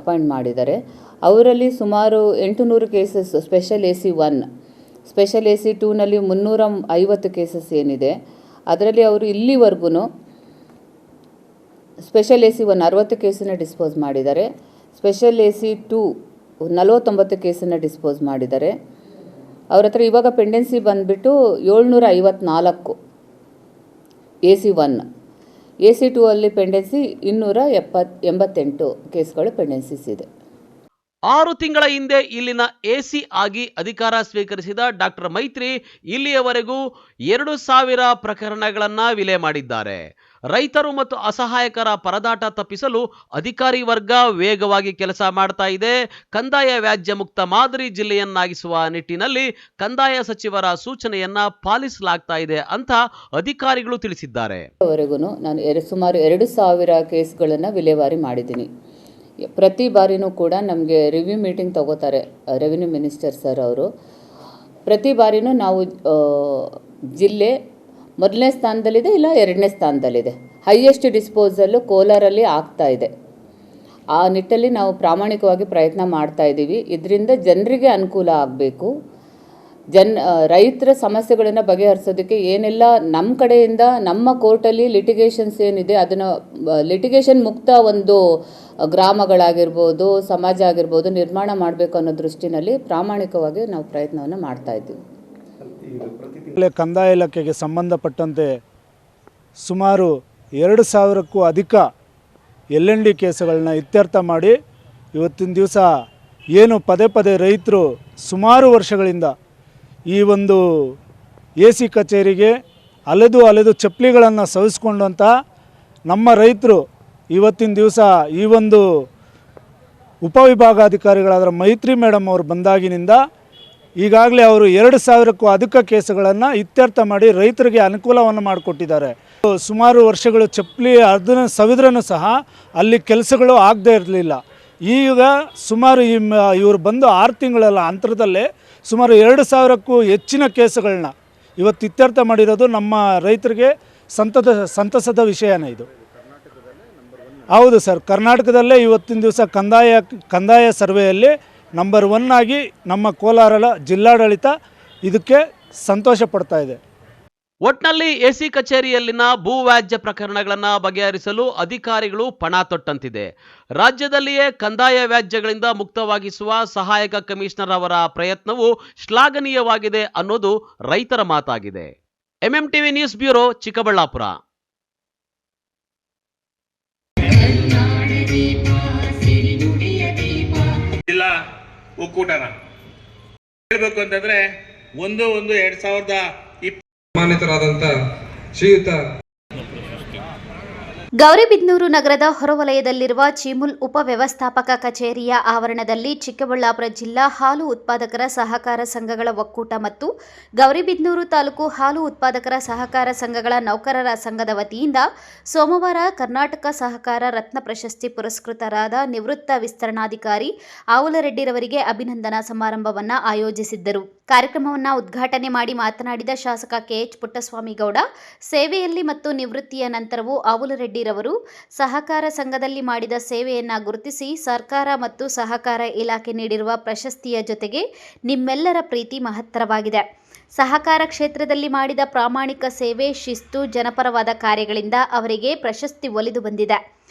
Speaker 20: ಅಪಾಯಿಂಟ್ ಮಾಡಿದ್ದಾರೆ. ಅವರಲ್ಲಿ ಸುಮಾರು 800 cases special AC 1, special AC 2ನಲ್ಲಿ 350 ಕೇಸಸ್ ಏನಿದೆ ಅದರಲ್ಲಿ ಅವರು ಇಲ್ಲಿವರೆಗೂ ಸ್ಪೆಷಲ್ ಎಸಿ 1 60 ಕೇಸನ್ನು ಡಿಸ್ಪೋಸ್ ಮಾಡಿದ್ದಾರೆ. ಸ್ಪೆಷಲ್ ಎಸಿ 2 49 ಕೇಸನ್ನು ಡಿಸ್ಪೋಸ್ ಮಾಡಿದ್ದಾರೆ. ಅವ್ರ ಹತ್ರ ಇವಾಗ ಪೆಂಡೆನ್ಸಿ ಬಂದುಬಿಟ್ಟು 754 ಎಸಿ 1. ಎಸಿ 2 ಅಲ್ಲಿ ಪೆಂಡೆನ್ಸಿ 288 ಕೇಸ್ಗಳು ಪೆಂಡೆನ್ಸೀಸ್ ಇದೆ.
Speaker 1: 6 ತಿಂಗಳ ಹಿಂದೆ ಇಲ್ಲಿನ ಎಸಿ ಆಗಿ ಅಧಿಕಾರ ಸ್ವೀಕರಿಸಿದ ಡಾಕ್ಟರ್ ಮೈತ್ರಿ ಇಲ್ಲಿಯವರೆಗೂ 2000 ಪ್ರಕರಣಗಳನ್ನು ವಿಲೆ ಮಾಡಿದ್ದಾರೆ. ರೈತರು ಮತ್ತು ಅಸಹಾಯಕರ ಪರದಾಟ ತಪ್ಪಿಸಲು ಅಧಿಕಾರಿ ವರ್ಗ ವೇಗವಾಗಿ ಕೆಲಸ ಮಾಡ್ತಾ ಇದೆ. ಕಂದಾಯ ವ್ಯಾಜ್ಯ ಮುಕ್ತ ಮಾದರಿ ಜಿಲ್ಲೆಯನ್ನಾಗಿಸುವ ನಿಟ್ಟಿನಲ್ಲಿ ಕಂದಾಯ ಸಚಿವರ ಸೂಚನೆಯನ್ನ ಪಾಲಿಸಲಾಗ್ತಾ ಇದೆ ಅಂತ ಅಧಿಕಾರಿಗಳು ತಿಳಿಸಿದ್ದಾರೆ.
Speaker 20: ನಾನು ಸುಮಾರು 2000 ಕೇಸ್ಗಳನ್ನು ವಿಲೇವಾರಿ ಮಾಡಿದ್ದೀನಿ. ಪ್ರತಿ ಬಾರಿನೂ ಕೂಡ ನಮಗೆ ರಿವ್ಯೂ ಮೀಟಿಂಗ್ ತಗೋತಾರೆ ರೆವಿನ್ಯೂ ಮಿನಿಸ್ಟರ್ ಸರ್ ಅವರು. ಪ್ರತಿ ಬಾರಿನೂ ನಾವು ಜಿಲ್ಲೆ ಮೊದಲನೇ ಸ್ಥಾನದಲ್ಲಿದೆ, ಇಲ್ಲ 2ನೇ ಸ್ಥಾನದಲ್ಲಿದೆ. ಹೈಯೆಸ್ಟ್ ಡಿಸ್ಪೋಸಲ್ಲು ಕೋಲಾರಲ್ಲಿ ಆಗ್ತಾ ಇದೆ. ಆ ನಿಟ್ಟಲ್ಲಿ ನಾವು ಪ್ರಾಮಾಣಿಕವಾಗಿ ಪ್ರಯತ್ನ ಮಾಡ್ತಾ ಇದ್ದೀವಿ. ಇದರಿಂದ ಜನರಿಗೆ ಅನುಕೂಲ ಆಗಬೇಕು. ರೈತರ ಸಮಸ್ಯೆಗಳನ್ನು ಬಗೆಹರಿಸೋದಕ್ಕೆ ಏನೆಲ್ಲ ನಮ್ಮ ಕಡೆಯಿಂದ ನಮ್ಮ ಕೋರ್ಟಲ್ಲಿ ಲಿಟಿಗೇಷನ್ಸ್ ಏನಿದೆ ಅದನ್ನು ಲಿಟಿಗೇಷನ್ ಮುಕ್ತ ಒಂದು ಗ್ರಾಮಗಳಾಗಿರ್ಬೋದು, ಸಮಾಜ ಆಗಿರ್ಬೋದು ನಿರ್ಮಾಣ ಮಾಡಬೇಕು ಅನ್ನೋ ದೃಷ್ಟಿನಲ್ಲಿ ಪ್ರಾಮಾಣಿಕವಾಗಿ ನಾವು ಪ್ರಯತ್ನವನ್ನು ಮಾಡ್ತಾ ಇದ್ದೀವಿ.
Speaker 21: ಕಂದಾಯ ಇಲಾಖೆಗೆ ಸಂಬಂಧಪಟ್ಟಂತೆ ಸುಮಾರು 2,000ಕ್ಕೂ ಅಧಿಕ LND ಕೇಸುಗಳನ್ನ ಇತ್ಯರ್ಥ ಮಾಡಿ ಇವತ್ತಿನ ದಿವಸ ಏನು ಪದೇ ಪದೇ ರೈತರು ಸುಮಾರು ವರ್ಷಗಳಿಂದ ಈ ಒಂದು AC ಕಚೇರಿಗೆ ಅಲೆದು ಚಪ್ಪಲಿಗಳನ್ನು ಸವಿಸ್ಕೊಂಡಂಥ ನಮ್ಮ ರೈತರು ಇವತ್ತಿನ ದಿವಸ ಈ ಒಂದು ಉಪವಿಭಾಗಾಧಿಕಾರಿಗಳಾದ ಮೈತ್ರಿ ಮೇಡಮ್ ಅವರು ಬಂದಾಗಿನಿಂದ ಈಗಾಗಲೇ ಅವರು 2,000ಕ್ಕೂ ಅಧಿಕ ಕೇಸುಗಳನ್ನು ಇತ್ಯರ್ಥ ಮಾಡಿ ರೈತರಿಗೆ ಅನುಕೂಲವನ್ನು ಮಾಡಿಕೊಟ್ಟಿದ್ದಾರೆ. ಸುಮಾರು ವರ್ಷಗಳು ಚಪ್ಪಲಿ ಅದನ್ನು ಸವಿದ್ರೂ ಸಹ ಅಲ್ಲಿ ಕೆಲಸಗಳು ಆಗದೇ ಇರಲಿಲ್ಲ. ಈಗ ಸುಮಾರು ಇವರು ಬಂದು 6 ತಿಂಗಳ ಅಂತರದಲ್ಲೇ ಸುಮಾರು 2,000ಕ್ಕೂ ಹೆಚ್ಚಿನ ಕೇಸುಗಳನ್ನ ಇವತ್ತು ಇತ್ಯರ್ಥ ಮಾಡಿರೋದು ನಮ್ಮ ರೈತರಿಗೆ ಸಂತಸದ ವಿಷಯನೇ ಇದು. ಹೌದು ಸರ್, ಕರ್ನಾಟಕದಲ್ಲೇ ಇವತ್ತಿನ ದಿವಸ ಕಂದಾಯ ಸರ್ವೆಯಲ್ಲಿ ನಂಬರ್ 1 ಆಗಿ ನಮ್ಮ ಕೋಲಾರ ಜಿಲ್ಲಾಡಳಿತ ಇದಕ್ಕೆ ಸಂತೋಷ ಪಡ್ತಾ ಇದೆ.
Speaker 1: ಒಟ್ನಲ್ಲಿ AC ಕಚೇರಿಯಲ್ಲಿನ ಭೂ ವ್ಯಾಜ್ಯ ಪ್ರಕರಣಗಳನ್ನು ಬಗೆಹರಿಸಲು ಅಧಿಕಾರಿಗಳು ಪಣ ತೊಟ್ಟಂತಿದೆ. ರಾಜ್ಯದಲ್ಲಿಯೇ ಕಂದಾಯ ವ್ಯಾಜ್ಯಗಳಿಂದ ಮುಕ್ತವಾಗಿಸುವ ಸಹಾಯಕ ಕಮಿಷನರ್ ಅವರ ಪ್ರಯತ್ನವು ಶ್ಲಾಘನೀಯವಾಗಿದೆ ಅನ್ನೋದು ರೈತರ ಮಾತಾಗಿದೆ. MMTV news bureau, Chikkaballapur.
Speaker 22: ಜಿಲ್ಲಾ ಒಕ್ಕೂಟನ ಹೇಳಬೇಕು ಅಂತಂದ್ರೆ 1/1/2020 ಮಾನ್ಯತರಾದಂಥ ಶ್ರೀಯುತ
Speaker 6: ಗೌರಿಬಿದನೂರು ನಗರದ ಹೊರವಲಯದಲ್ಲಿರುವ ಚಿಮುಲ್ ಉಪವ್ಯವಸ್ಥಾಪಕ ಕಚೇರಿಯ ಆವರಣದಲ್ಲಿ ಚಿಕ್ಕಬಳ್ಳಾಪುರ ಜಿಲ್ಲಾ ಹಾಲು ಉತ್ಪಾದಕರ ಸಹಕಾರ ಸಂಘಗಳ ಒಕ್ಕೂಟ ಮತ್ತು ಗೌರಿಬಿದನೂರು ತಾಲೂಕು ಹಾಲು ಉತ್ಪಾದಕರ ಸಹಕಾರ ಸಂಘಗಳ ನೌಕರರ ಸಂಘದ ವತಿಯಿಂದ ಸೋಮವಾರ ಕರ್ನಾಟಕ ಸಹಕಾರ ರತ್ನ ಪ್ರಶಸ್ತಿ ಪುರಸ್ಕೃತರಾದ ನಿವೃತ್ತ ವಿಸ್ತರಣಾಧಿಕಾರಿ ಆವುಲರೆಡ್ಡಿರವರಿಗೆ ಅಭಿನಂದನಾ ಸಮಾರಂಭವನ್ನು ಆಯೋಜಿಸಿದ್ದರು. ಕಾರ್ಯಕ್ರಮವನ್ನು ಉದ್ಘಾಟನೆ ಮಾಡಿ ಮಾತನಾಡಿದ ಶಾಸಕ KH ಪುಟ್ಟಸ್ವಾಮಿಗೌಡ, ಸೇವೆಯಲ್ಲಿ ಮತ್ತು ನಿವೃತ್ತಿಯ ನಂತರವೂ ಆವುಲರೆಡ್ಡಿರವರು ಸಹಕಾರ ಸಂಘದಲ್ಲಿ ಮಾಡಿದ ಸೇವೆಯನ್ನು ಗುರುತಿಸಿ ಸರ್ಕಾರ ಮತ್ತು ಸಹಕಾರ ಇಲಾಖೆ ನೀಡಿರುವ ಪ್ರಶಸ್ತಿಯ ಜೊತೆಗೆ ನಿಮ್ಮೆಲ್ಲರ ಪ್ರೀತಿ ಮಹತ್ತರವಾಗಿದೆ. ಸಹಕಾರ ಕ್ಷೇತ್ರದಲ್ಲಿ ಮಾಡಿದ ಪ್ರಾಮಾಣಿಕ ಸೇವೆ, ಶಿಸ್ತು, ಜನಪರವಾದ ಕಾರ್ಯಗಳಿಂದ ಅವರಿಗೆ ಪ್ರಶಸ್ತಿ ಒಲಿದು ಬಂದಿದೆ.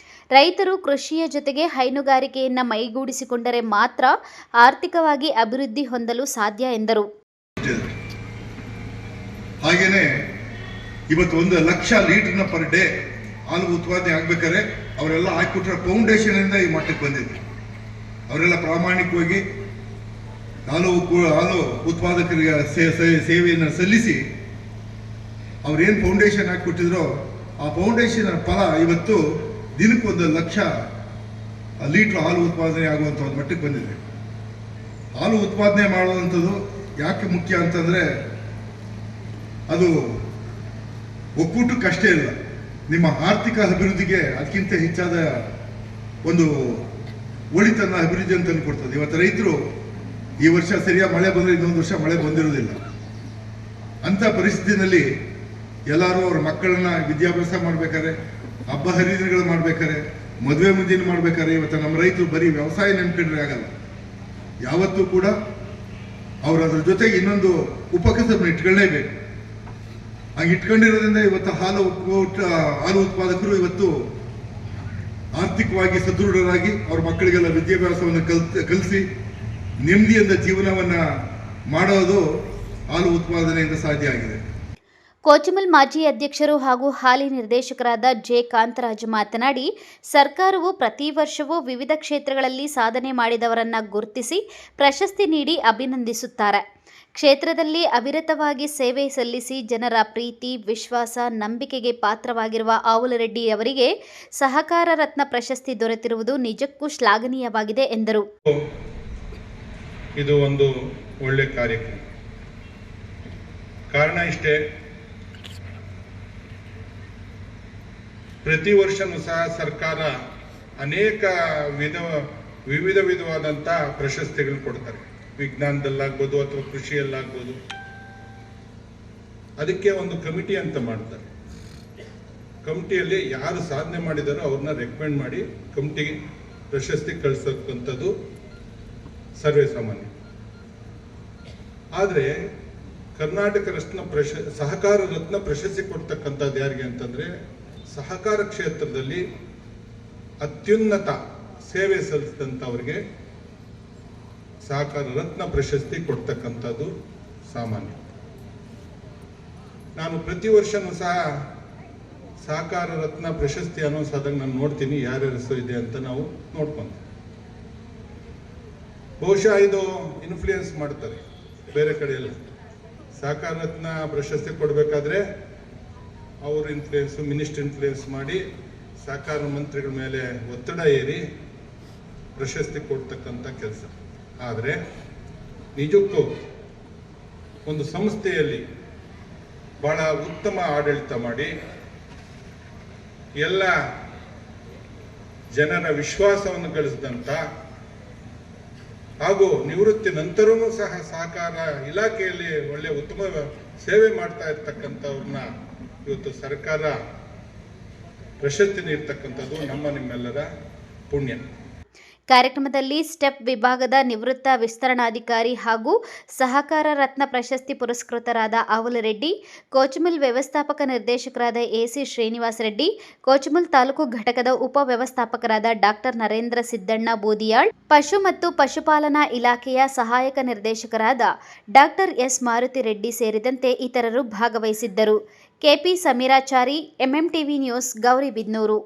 Speaker 6: ರೈತರು ಕೃಷಿಯ ಜೊತೆಗೆ ಹೈನುಗಾರಿಕೆಯನ್ನು ಮೈಗೂಡಿಸಿಕೊಂಡರೆ ಮಾತ್ರ ಆರ್ಥಿಕವಾಗಿ ಅಭಿವೃದ್ಧಿ ಹೊಂದಲು ಸಾಧ್ಯ ಎಂದರು.
Speaker 23: ಹಾಗೇನೆ ಇವತ್ತು 1 ಲಕ್ಷ ಲೀಟರ್ನ ಪರ್ ಡೇ ಹಾಲು ಉತ್ಪಾದನೆ ಆಗ್ಬೇಕಾದ್ರೆ ಅವರೆಲ್ಲ ಹಾಕಿಕೊಟ್ರ ಫೌಂಡೇಶನ್ ಇಂದ ಈ ಮಟ್ಟಕ್ಕೆ ಬಂದಿದೆ. ಅವರೆಲ್ಲ ಪ್ರಾಮಾಣಿಕವಾಗಿ ಹಾಲು ಉತ್ಪಾದಕರಿಗೆ ಸೇವೆಯನ್ನು ಸಲ್ಲಿಸಿ ಅವ್ರೇನು ಫೌಂಡೇಶನ್ ಹಾಕಿಕೊಟ್ಟಿದ್ರೋ ಆ ಫೌಂಡೇಶನ್ ಫಲ ಇವತ್ತು ದಿನಕ್ಕೆ 1 ಲಕ್ಷ ಲೀಟ್ರ್ ಹಾಲು ಉತ್ಪಾದನೆ ಆಗುವಂಥ ಒಂದು ಮಟ್ಟಕ್ಕೆ ಬಂದಿದೆ. ಹಾಲು ಉತ್ಪಾದನೆ ಮಾಡುವಂಥದ್ದು ಯಾಕೆ ಮುಖ್ಯ ಅಂತಂದರೆ ಅದು ಒಕ್ಕೂಟಕ್ಕಷ್ಟೇ ಇಲ್ಲ, ನಿಮ್ಮ ಆರ್ಥಿಕ ಅಭಿವೃದ್ಧಿಗೆ ಅದಕ್ಕಿಂತ ಹೆಚ್ಚಾದ ಒಂದು ಒಳಿತನ್ನ ಅಭಿವೃದ್ಧಿ ಅಂತ ಕೊಡ್ತದೆ. ಇವತ್ತು ರೈತರು ಈ ವರ್ಷ ಸರಿಯಾಗಿ ಮಳೆ ಬಂದರೆ ಇನ್ನೊಂದು ವರ್ಷ ಮಳೆ ಬಂದಿರೋದಿಲ್ಲ. ಅಂಥ ಪರಿಸ್ಥಿತಿನಲ್ಲಿ ಎಲ್ಲರೂ ಅವ್ರ ಮಕ್ಕಳನ್ನ ವಿದ್ಯಾಭ್ಯಾಸ ಮಾಡ್ಬೇಕಾದ್ರೆ, ಹಬ್ಬ ಹರಿದಿನಗಳು ಮಾಡ್ಬೇಕಾದ್ರೆ, ಮದುವೆ ಮುಂಜಿನ ಮಾಡ್ಬೇಕಾದ್ರೆ ಇವತ್ತು ನಮ್ಮ ರೈತರು ಬರೀ ವ್ಯವಸಾಯ ನೆನ್ಕೊಂಡ್ರೆ ಆಗಲ್ಲ. ಯಾವತ್ತೂ ಕೂಡ ಅವರು ಅದ್ರ ಜೊತೆಗೆ ಇನ್ನೊಂದು ಉಪಕಸಬನ್ನು ಇಟ್ಕೊಳ್ಳೇಬೇಕು. ಹಂಗೆ ಇಟ್ಕೊಂಡಿರೋದ್ರಿಂದ ಇವತ್ತು ಹಾಲು ಉತ್ಪಾದಕರು ಇವತ್ತು ಆರ್ಥಿಕವಾಗಿ ಸದೃಢರಾಗಿ ಅವ್ರ ಮಕ್ಕಳಿಗೆಲ್ಲ ವಿದ್ಯಾಭ್ಯಾಸವನ್ನು ಕಲಿಸಿ ನೆಮ್ಮದಿಯಿಂದ ಜೀವನವನ್ನ ಮಾಡೋದು ಹಾಲು ಉತ್ಪಾದನೆಯಿಂದ ಸಾಧ್ಯ ಆಗಿದೆ.
Speaker 6: ಕೋಚಿಮಲ್ ಮಾಜಿ ಅಧ್ಯಕ್ಷರು ಹಾಗೂ ಹಾಲಿ ನಿರ್ದೇಶಕರಾದ ಜೆ ಕಾಂತರಾಜ್ ಮಾತನಾಡಿ, ಸರ್ಕಾರವು ಪ್ರತಿ ವರ್ಷವೂ ವಿವಿಧ ಕ್ಷೇತ್ರಗಳಲ್ಲಿ ಸಾಧನೆ ಮಾಡಿದವರನ್ನ ಗುರುತಿಸಿ ಪ್ರಶಸ್ತಿ ನೀಡಿ ಅಭಿನಂದಿಸುತ್ತಾರೆ. ಕ್ಷೇತ್ರದಲ್ಲಿ ಅವಿರತವಾಗಿ ಸೇವೆ ಸಲ್ಲಿಸಿ ಜನರ ಪ್ರೀತಿ, ವಿಶ್ವಾಸ, ನಂಬಿಕೆಗೆ ಪಾತ್ರವಾಗಿರುವ ಆವುಲರೆಡ್ಡಿ ಅವರಿಗೆ ಸಹಕಾರ ರತ್ನ ಪ್ರಶಸ್ತಿ ದೊರೆತಿರುವುದು ನಿಜಕ್ಕೂ ಶ್ಲಾಘನೀಯವಾಗಿದೆ ಎಂದರು.
Speaker 23: ಇದು ಒಂದು ಒಳ್ಳೆ ಕಾರ್ಯಕ್ರಮ. ಕಾರಣ ಇಷ್ಟೇ, ಪ್ರತಿ ವರ್ಷನೂ ಸಹ ಸರ್ಕಾರ ಅನೇಕ ವಿವಿಧ ವಿಧವಾದಂಥ ಪ್ರಶಸ್ತಿಗಳು ಕೊಡ್ತಾರೆ. ವಿಜ್ಞಾನದಲ್ಲಾಗ್ಬೋದು ಅಥವಾ ಕೃಷಿಯಲ್ಲಾಗ್ಬೋದು.
Speaker 2: ಅದಕ್ಕೆ ಒಂದು ಕಮಿಟಿ ಅಂತ ಮಾಡ್ತಾರೆ. ಕಮಿಟಿಯಲ್ಲಿ ಯಾರು ಸಾಧನೆ ಮಾಡಿದಾರೋ ಅವ್ರನ್ನ ರೆಕಮೆಂಡ್ ಮಾಡಿ ಕಮಿಟಿಗೆ ಪ್ರಶಸ್ತಿ ಕಳಿಸತಕ್ಕಂಥದ್ದು ಸರ್ವೇ ಸಾಮಾನ್ಯ. ಆದರೆ ಕರ್ನಾಟಕ ಸಹಕಾರ ರತ್ನ ಪ್ರಶಸ್ತಿ ಕೊಡ್ತಕ್ಕಂಥದ್ದು ಯಾರಿಗೆ ಅಂತಂದ್ರೆ ಸಹಕಾರ ಕ್ಷೇತ್ರದಲ್ಲಿ ಅತ್ಯುನ್ನತ ಸೇವೆ ಸಲ್ಲಿಸಿದಂಥವ್ರಿಗೆ ಸಹಕಾರ ರತ್ನ ಪ್ರಶಸ್ತಿ ಕೊಡ್ತಕ್ಕಂಥದ್ದು ಸಾಮಾನ್ಯ. ನಾನು ಪ್ರತಿ ವರ್ಷನೂ ಸಹ ಸಹಕಾರ ರತ್ನ ಪ್ರಶಸ್ತಿ ಅನೌನ್ಸ್ ಆದಾಗ ನಾನು ನೋಡ್ತೀನಿ ಯಾರ್ಯಾರ ಹೆಸರು ಇದೆ ಅಂತ ನಾವು ನೋಡ್ಕೊಂತೀವಿ. ಬಹುಶಃ ಇದು ಇನ್ಫ್ಲೂಯೆನ್ಸ್ ಮಾಡ್ತಾರೆ ಬೇರೆ ಕಡೆ ಎಲ್ಲ. ಸಹಕಾರ ರತ್ನ ಪ್ರಶಸ್ತಿ ಕೊಡಬೇಕಾದ್ರೆ ಅವ್ರ ಇನ್ಫ್ಲೂಯೆನ್ಸ್, ಮಿನಿಸ್ಟರ್ ಇನ್ಫ್ಲೂಯೆನ್ಸ್ ಮಾಡಿ ಸಹಕಾರ ಮಂತ್ರಿಗಳ ಮೇಲೆ ಒತ್ತಡ ಏರಿ ಪ್ರಶಸ್ತಿ ಕೊಡ್ತಕ್ಕಂಥ ಕೆಲಸ. ಆದರೆ ನಿಜಕ್ಕೂ ಒಂದು ಸಂಸ್ಥೆಯಲ್ಲಿ ಬಹಳ ಉತ್ತಮ ಆಡಳಿತ ಮಾಡಿ ಎಲ್ಲ ಜನರ ವಿಶ್ವಾಸವನ್ನು ಗಳಿಸಿದಂಥ ಹಾಗೂ ನಿವೃತ್ತಿ ನಂತರವೂ ಸಹ ಸಹಕಾರ ಇಲಾಖೆಯಲ್ಲಿ ಒಳ್ಳೆ ಉತ್ತಮ ಸೇವೆ ಮಾಡ್ತಾ ಇರ್ತಕ್ಕಂಥವ್ರನ್ನ ಇವತ್ತು ಸರ್ಕಾರ ಪ್ರಶಸ್ತಿ ನೀಡ್ತಕ್ಕಂಥದ್ದು ನಿಮ್ಮೆಲ್ಲರ ಪುಣ್ಯ.
Speaker 6: ಕಾರ್ಯಕ್ರಮದಲ್ಲಿ ಸ್ಟೆಪ್ ವಿಭಾಗದ ನಿವೃತ್ತ ವಿಸ್ತರಣಾಧಿಕಾರಿ ಹಾಗೂ ಸಹಕಾರ ರತ್ನ ಪ್ರಶಸ್ತಿ ಪುರಸ್ಕೃತರಾದ ಆವಲರೆಡ್ಡಿ, ಕೋಚಮಲ್ ವ್ಯವಸ್ಥಾಪಕ ನಿರ್ದೇಶಕರಾದ ಎಸಿ ಶ್ರೀನಿವಾಸ ರೆಡ್ಡಿ, ಕೋಚಮಲ್ ತಾಲೂಕು ಘಟಕದ ಉಪ ವ್ಯವಸ್ಥಾಪಕರಾದ ಡಾಕ್ಟರ್ ನರೇಂದ್ರ ಸಿದ್ದಣ್ಣ ಬೂದಿಯಾಳ್, ಪಶು ಮತ್ತು ಪಶುಪಾಲನಾ ಇಲಾಖೆಯ ಸಹಾಯಕ ನಿರ್ದೇಶಕರಾದ ಡಾಕ್ಟರ್ ಎಸ್ ಮಾರುತಿ ರೆಡ್ಡಿ ಸೇರಿದಂತೆ ಇತರರು ಭಾಗವಹಿಸಿದ್ದರು. K P Sameerachari, MMTV news, Gauribidanur.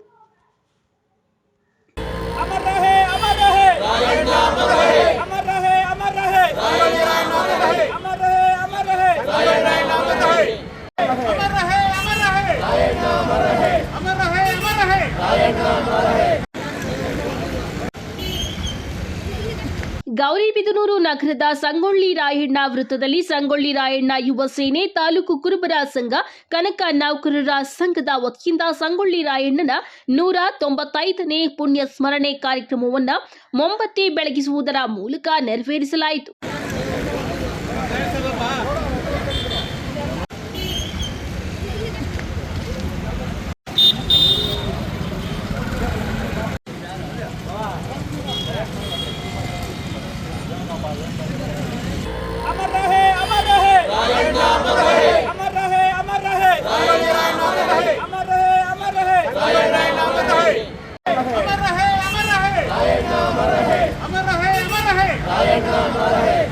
Speaker 10: Gauribidanur ನಗರದ ಸಂಗೊಳ್ಳಿ ರಾಯಣ್ಣ ವೃತ್ತದಲ್ಲಿ ಸಂಗೊಳ್ಳಿ ರಾಯಣ್ಣ ಯುವ ಸೇನೆ, ತಾಲೂಕು ಕುರುಬರ ಸಂಘ, ಕನಕ ನೌಕರರ ಸಂಘದ ವತಿಯಿಂದ ಸಂಗೊಳ್ಳಿ ರಾಯಣ್ಣನ 195ನೇ ಪುಣ್ಯ ಸ್ಮರಣೆ ಕಾರ್ಯಕ್ರಮವನ್ನು ಮೊಂಬತ್ತಿ ಬೆಳಗಿಸುವುದರ ಮೂಲಕ ನೆರವೇರಿಸಲಾಯಿತು.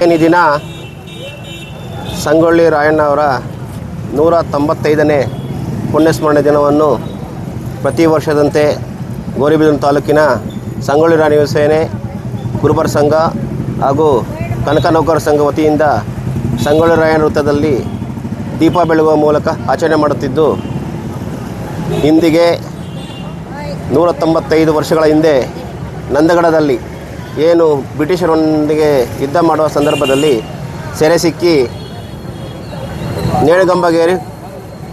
Speaker 3: ಈ ದಿನ ಸಂಗೊಳ್ಳಿ ರಾಯಣ್ಣ ಅವರ 195ನೇ ಪುಣ್ಯಸ್ಮರಣೆ ದಿನವನ್ನು ಪ್ರತಿ ವರ್ಷದಂತೆ ಗೌರಿಬಿದನೂರು ತಾಲೂಕಿನ ಸಂಗೊಳ್ಳಿ ರಾಯಣ್ಣ ಯುವ ಸೇನೆ, ಕುರುಬರ ಸಂಘ ಹಾಗೂ ಕನಕ ನೌಕರರ ಸಂಘ ವತಿಯಿಂದ ಸಂಗೊಳ್ಳಿ ರಾಯಣ್ಣ ವೃತ್ತದಲ್ಲಿ ದೀಪ ಬೆಳಗುವ ಮೂಲಕ ಆಚರಣೆ ಮಾಡುತ್ತಿದ್ದು, ಇಂದಿಗೆ 195 ವರ್ಷಗಳ ಹಿಂದೆ ನಂದಗಡದಲ್ಲಿ ಏನು ಬ್ರಿಟಿಷರೊಂದಿಗೆ ಯುದ್ಧ ಮಾಡುವ ಸಂದರ್ಭದಲ್ಲಿ ಸೆರೆ ಸಿಕ್ಕಿ ನೇಣುಗಂಬಗೇರಿ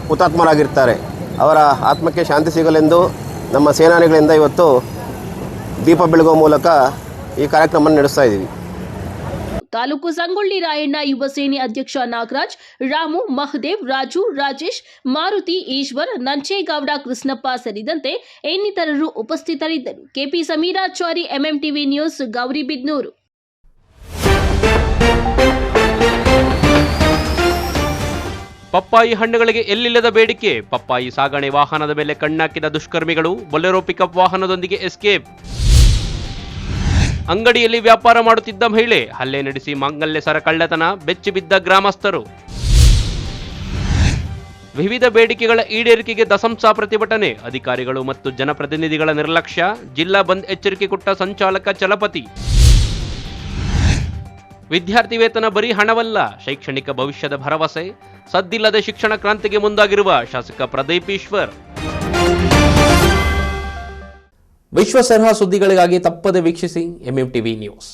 Speaker 3: ಹುತಾತ್ಮರಾಗಿರ್ತಾರೆ. ಅವರ ಆತ್ಮಕ್ಕೆ ಶಾಂತಿ ಸಿಗಲೆಂದು ನಮ್ಮ ಸೇನಾನಿಗಳಿಂದ ಇವತ್ತು ದೀಪ ಬೆಳಗುವ ಮೂಲಕ ಈ ಕಾರ್ಯಕ್ರಮ ನಡೆಸ್ತಾ ಇದ್ದೀವಿ.
Speaker 10: ತಾಲೂಕು ಸಂಗೊಳ್ಳಿ ರಾಯಣ್ಣ ಯುವ ಸೇನೆ ಅಧ್ಯಕ್ಷ ನಾಗರಾಜ್, ರಾಮು, ಮಹದೇವ್, ರಾಜು, ರಾಜೇಶ್, ಮಾರುತಿ, ಈಶ್ವರ್, ನಂಚೇಗೌಡ, ಕೃಷ್ಣಪ್ಪ ಸೇರಿದಂತೆ ಇನ್ನಿತರರು ಉಪಸ್ಥಿತರಿದ್ದರು. K P Sameerachari, MMTV news, Gauribidanur.
Speaker 1: ಪಪ್ಪಾಯಿ ಹಣ್ಣುಗಳಿಗೆ ಎಲ್ಲಿಲ್ಲದ ಬೇಡಿಕೆ. ಪಪ್ಪಾಯಿ ಸಾಗಣೆ ವಾಹನದ ಮೇಲೆ ಕಣ್ಣಾಕಿದ ದುಷ್ಕರ್ಮಿಗಳು, ಬೊಲೆರೋ ಪಿಕಪ್ ವಾಹನದೊಂದಿಗೆ ಎಸ್ಕೇಪ್. ಅಂಗಡಿಯಲ್ಲಿ ವ್ಯಾಪಾರ ಮಾಡುತ್ತಿದ್ದ ಮಹಿಳೆ ಹಲ್ಲೆ ನಡೆಸಿ ಮಾಂಗಲ್ಯ ಸರ ಕಳ್ಳತನ, ಬೆಚ್ಚಿಬಿದ್ದ ಗ್ರಾಮಸ್ಥರು. ವಿವಿಧ ಬೇಡಿಕೆಗಳ ಈಡೇರಿಕೆಗೆ ದಸಂಸ ಪ್ರತಿಭಟನೆ, ಅಧಿಕಾರಿಗಳು ಮತ್ತು ಜನಪ್ರತಿನಿಧಿಗಳ ನಿರ್ಲಕ್ಷ್ಯ, ಜಿಲ್ಲಾ ಬಂದ್ ಎಚ್ಚರಿಕೆ ಕೊಟ್ಟ ಸಂಚಾಲಕ ಚಲಪತಿ. ವಿದ್ಯಾರ್ಥಿ ವೇತನ ಬರೀ ಹಣವಲ್ಲ, ಶೈಕ್ಷಣಿಕ ಭವಿಷ್ಯದ ಭರವಸೆ, ಸದ್ದಿಲ್ಲದೆ ಶಿಕ್ಷಣ ಕ್ರಾಂತಿಗೆ ಮುಂದಾಗಿರುವ ಶಾಸಕ ಪ್ರದೀಪ್ ಈಶ್ವರ್.
Speaker 5: ವಿಶ್ವಾಸಾರ್ಹ ಸುದ್ದಿಗಳಿಗಾಗಿ ತಪ್ಪದೆ ವೀಕ್ಷಿಸಿ ಎಂಎಂಟಿವಿ ನ್ಯೂಸ್.